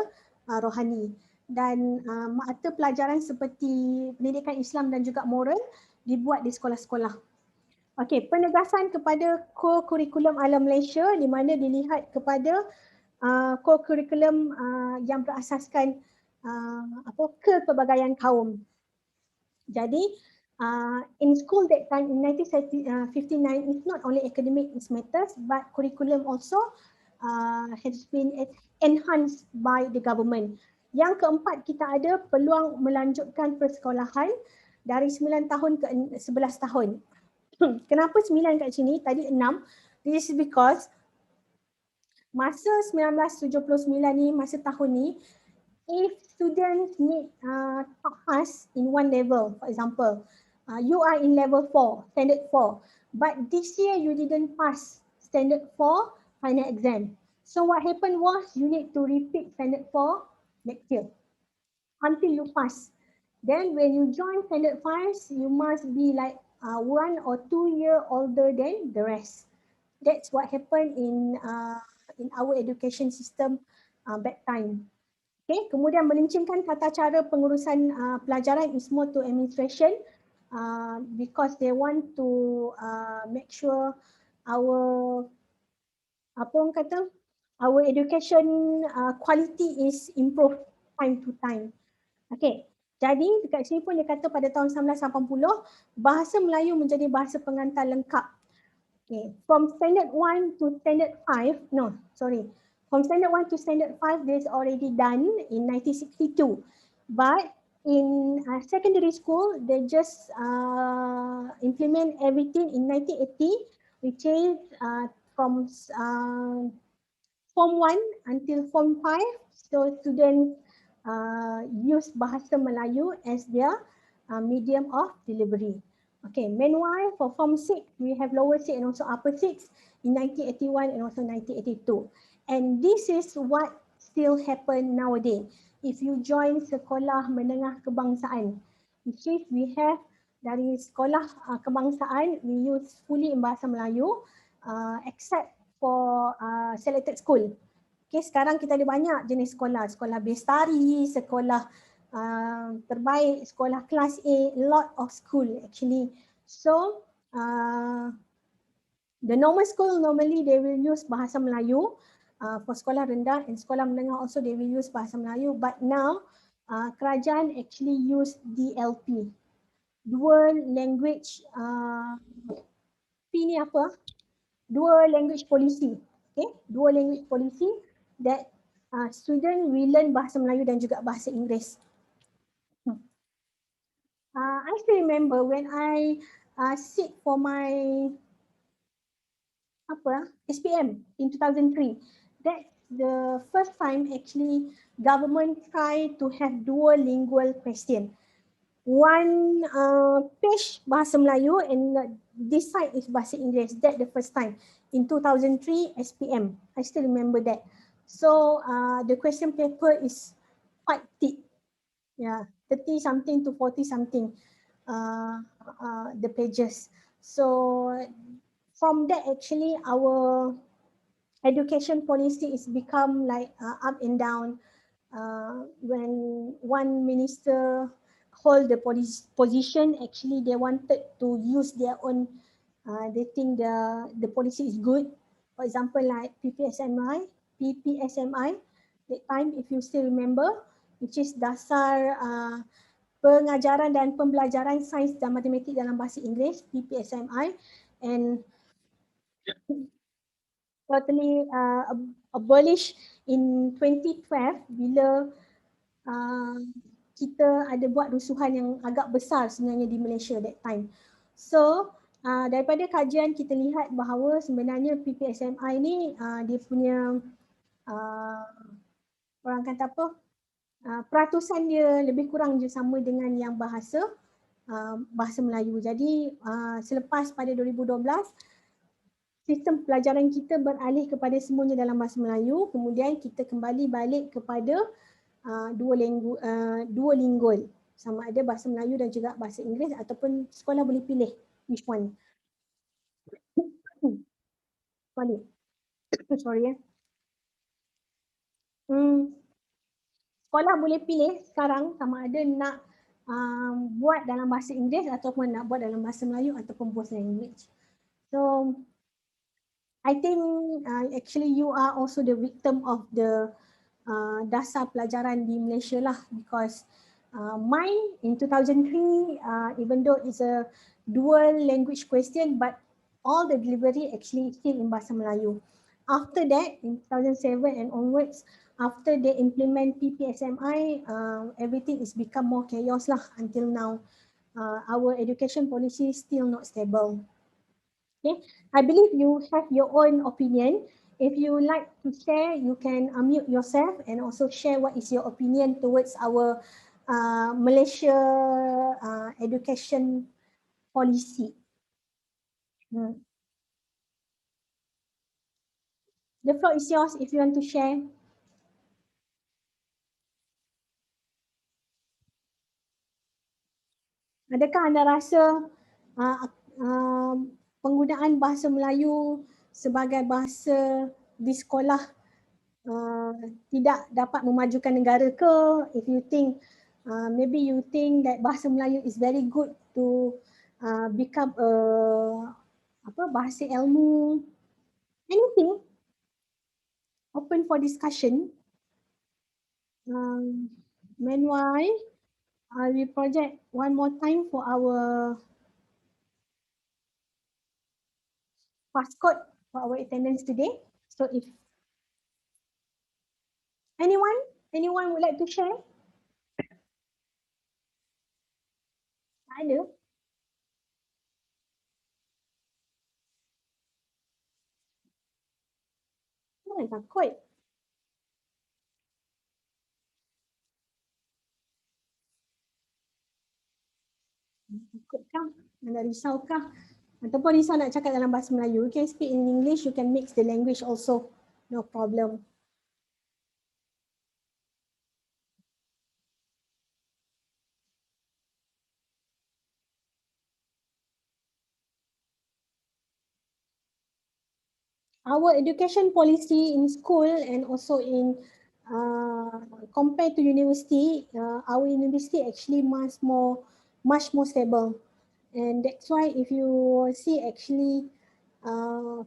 rohani. Dan mata pelajaran seperti pendidikan Islam dan juga moral dibuat di sekolah-sekolah. Okey, penegasan kepada core kurikulum ala Malaysia di mana dilihat kepada core kurikulum yang berasaskan kepelbagaian kaum. Jadi in school that time in 1959, it's not only academic matters but curriculum also has been enhanced by the government. Yang keempat, kita ada peluang melanjutkan persekolahan dari 9 tahun ke 11 tahun. Kenapa 9 kat sini? Tadi 6. This is because masa 1979 ni, masa tahun ni, if students need pass in one level, for example, you are in level 4, standard 4, but this year you didn't pass standard 4 final exam. So what happened was you need to repeat standard 4 next year until you pass. Then when you join standard 5, you must be like 1 or 2 years older than the rest. That's what happened in our education system back time. Okay, kemudian melincingkan tata cara pengurusan pelajaran is more to administration because they want to make sure our our education quality is improved time to time. Okay, jadi dekat sini pun dia kata pada tahun 1980 bahasa Melayu menjadi bahasa pengantar lengkap. Okay, from standard 1 to standard 5, from standard 1 to standard 5 this already done in 1962. But in secondary school they just implement everything in 1980, which is from Form 1 until Form 5, so students use bahasa Melayu as their medium of delivery. Okay, meanwhile for Form 6, we have lower 6 and also upper 6 in 1981 and also 1982. And this is what still happen nowadays. If you join sekolah menengah kebangsaan, which is we have dari sekolah kebangsaan, we use fully in bahasa Melayu except for selected school. Okay, sekarang kita ada banyak jenis sekolah. Sekolah Bestari, sekolah terbaik, sekolah kelas A, lot of school actually. So the normal school normally they will use bahasa Melayu for sekolah rendah, and sekolah menengah also they will use bahasa Melayu. But now kerajaan actually use DLP, dual language P ni apa? Dual language policy. Okay, dual language policy that student will learn bahasa Melayu dan juga bahasa Inggeris. I still remember when I sit for my SPM in 2003. That's the first time actually government try to have dual lingual question. One page bahasa Melayu and this side is bahasa Inggeris. That's the first time in 2003 SPM. I still remember that. So the question paper is quite thick. Yeah, 30 something to 40 something the pages. So from that actually our education policy is become like up and down. When one minister hold the position, actually they wanted to use their own, they think the policy is good. For example, like PPSMI, that time if you still remember, which is dasar pengajaran dan pembelajaran sains dan matematik dalam bahasa Inggeris, PPSMI, and totally abolished in 2012 bila kita ada buat rusuhan yang agak besar sebenarnya di Malaysia that time. So daripada kajian kita lihat bahawa sebenarnya PPSMI ni dia punya orang kata apa, peratusan dia lebih kurang je sama dengan yang bahasa Melayu. Jadi selepas pada 2012 sistem pelajaran kita beralih kepada semuanya dalam bahasa Melayu, kemudian kita kembali balik kepada duolingual, sama ada bahasa Melayu dan juga bahasa Inggeris, ataupun sekolah boleh pilih which one. Sorry ya. Sekolah boleh pilih sekarang sama ada nak buat dalam bahasa Inggeris ataupun nak buat dalam bahasa Melayu ataupun both language. So I think actually you are also the victim of the dasar pelajaran di Malaysia lah, because mine in 2003 even though it's a dual language question, but all the delivery actually still in bahasa Melayu. After that in 2007 and onwards, after they implement PPSMI, everything is become more chaos lah until now. Our education policy is still not stable. Okay, I believe you have your own opinion. If you like to share, you can unmute yourself and also share what is your opinion towards our Malaysia education policy. The floor is yours if you want to share. Adakah anda rasa penggunaan bahasa Melayu sebagai bahasa di sekolah tidak dapat memajukan negara ke? If you think maybe you think that bahasa Melayu is very good to become bahasa ilmu, anything, open for discussion. Meanwhile, I will project one more time for our passcode for our attendance today. So if anyone would like to share? Tak ada. Jangan takut. Takutkah? Anda risaukah? Ataupun risau nak cakap dalam bahasa Melayu, you can speak in English, you can mix the language also. No problem. Our education policy in school and also in compared to university, our university actually much more stable. And that's why if you see actually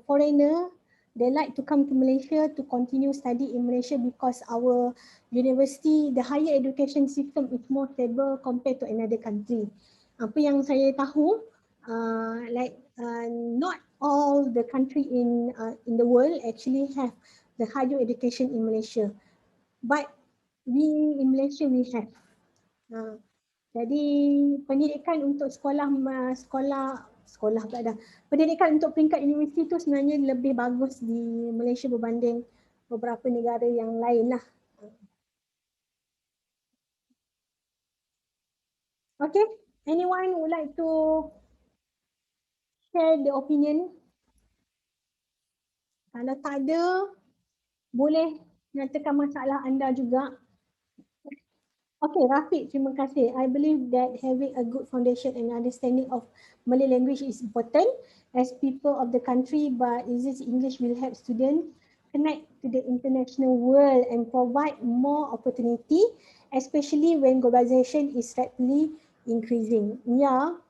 foreigner, they like to come to Malaysia to continue study in Malaysia because our university, the higher education system is more stable compared to another country. Apa yang saya tahu, not all the country in the world actually have the higher education in Malaysia, but we in Malaysia we have. Jadi pendidikan untuk sekolah tak ada. Pendidikan untuk peringkat universiti tu sebenarnya lebih bagus di Malaysia berbanding beberapa negara yang lain lah. Okay, anyone would like to share the opinion? Kalau tak ada, boleh nyatakan masalah anda juga. Okay, Rafiq, terima kasih. I believe that having a good foundation and understanding of Malay language is important as people of the country, but Easy English will help students connect to the international world and provide more opportunity, especially when globalization is rapidly increasing. Ya,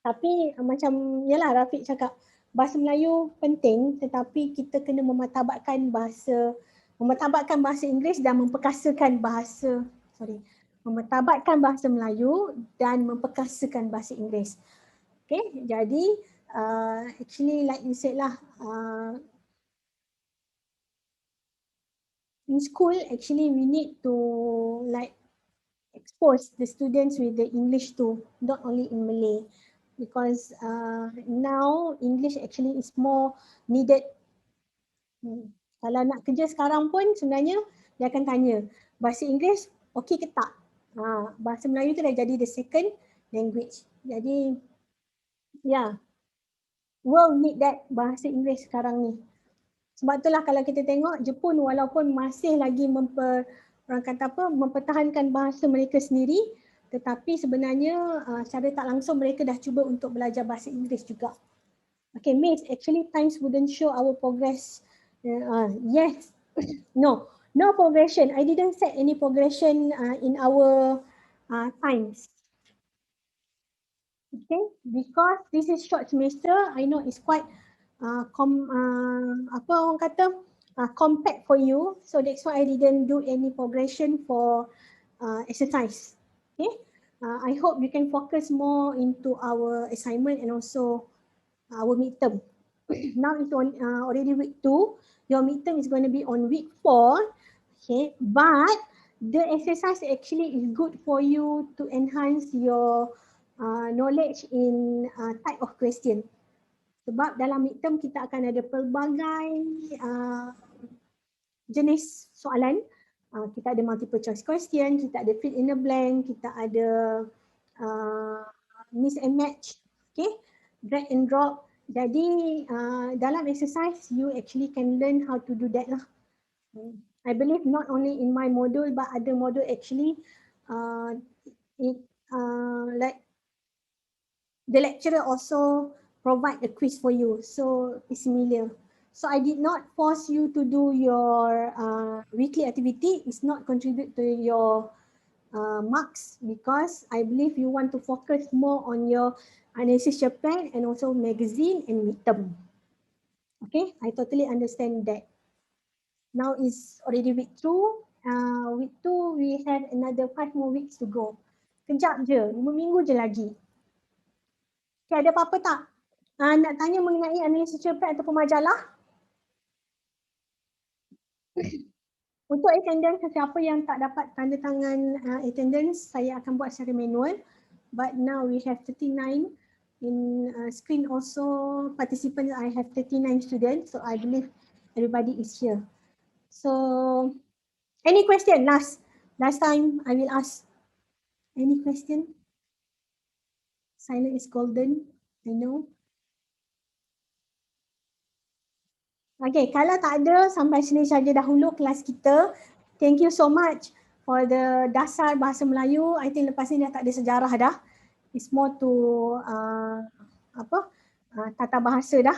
tapi macam yalah Rafiq cakap, bahasa Melayu penting tetapi kita kena memartabatkan bahasa Inggeris dan memartabatkan bahasa Melayu dan memperkasakan bahasa Inggeris. Okay, jadi actually like you said lah, in school, actually we need to like expose the students with the English too, not only in Malay, because now English actually is more needed. Kalau nak kerja sekarang pun sebenarnya dia akan tanya bahasa Inggeris okey ke tak? Bahasa Melayu tu dah jadi the second language. Jadi yeah, world need that bahasa Inggeris sekarang ni. Sebab itulah kalau kita tengok Jepun walaupun masih lagi mempertahankan bahasa mereka sendiri, tetapi sebenarnya secara tak langsung mereka dah cuba untuk belajar bahasa Inggeris juga. Okay, Miss, actually times wouldn't show our progress. Yes, no progression. I didn't set any progression in our times. Okay, because this is short semester, I know it's quite compact for you, so that's why I didn't do any progression for exercise. Okay, I hope you can focus more into our assignment and also our midterm. Now it's on already week 2. Your midterm is going to be on week 4. Okay, but the exercise actually is good for you to enhance your knowledge in type of question. Sebab dalam midterm kita akan ada pelbagai jenis soalan. Kita ada multiple choice question, kita ada fill in the blank, kita ada mix and match, okay, drag and drop. Jadi dalam exercise you actually can learn how to do that lah. I believe not only in my module but other module actually like the lecturer also provide a quiz for you, so it's similar. So I did not force you to do your weekly activity. It's not contribute to your marks because I believe you want to focus more on your analysis Japan and also magazine and midterm. Okay, I totally understand that. Now it's already week 2. Week 2 we have another 5 more weeks to go. Kejap je, 5 minggu je lagi. Okay, ada apa-apa tak? Nak tanya mengenai analisis Japan ataupun majalah? Untuk attendance, siapa yang tak dapat tanda tangan attendance, saya akan buat secara manual. But now we have 39 in screen also participants. I have 39 students, so I believe everybody is here. So, any question? Last time I will ask. Any question? Silent is golden. I know. Okay, kalau tak ada, sampai sini saja dahulu kelas kita. Thank you so much for the dasar bahasa Melayu. I think lepas ni dah tak ada sejarah dah. It's more to tata bahasa dah.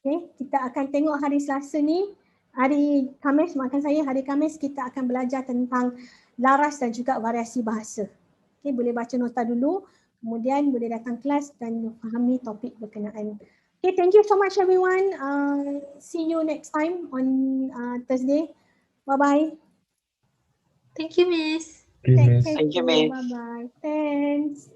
Okay, kita akan tengok hari Selasa ni. Hari Khamis, maafkan saya, hari Khamis kita akan belajar tentang laras dan juga variasi bahasa. Okay, boleh baca nota dulu, kemudian boleh datang kelas dan fahami topik berkenaan. Okay, thank you so much everyone. See you next time on Thursday. Bye-bye. Thank you, Miss. Thank you, Miss. Thank you, Miss. Bye-bye. Thanks.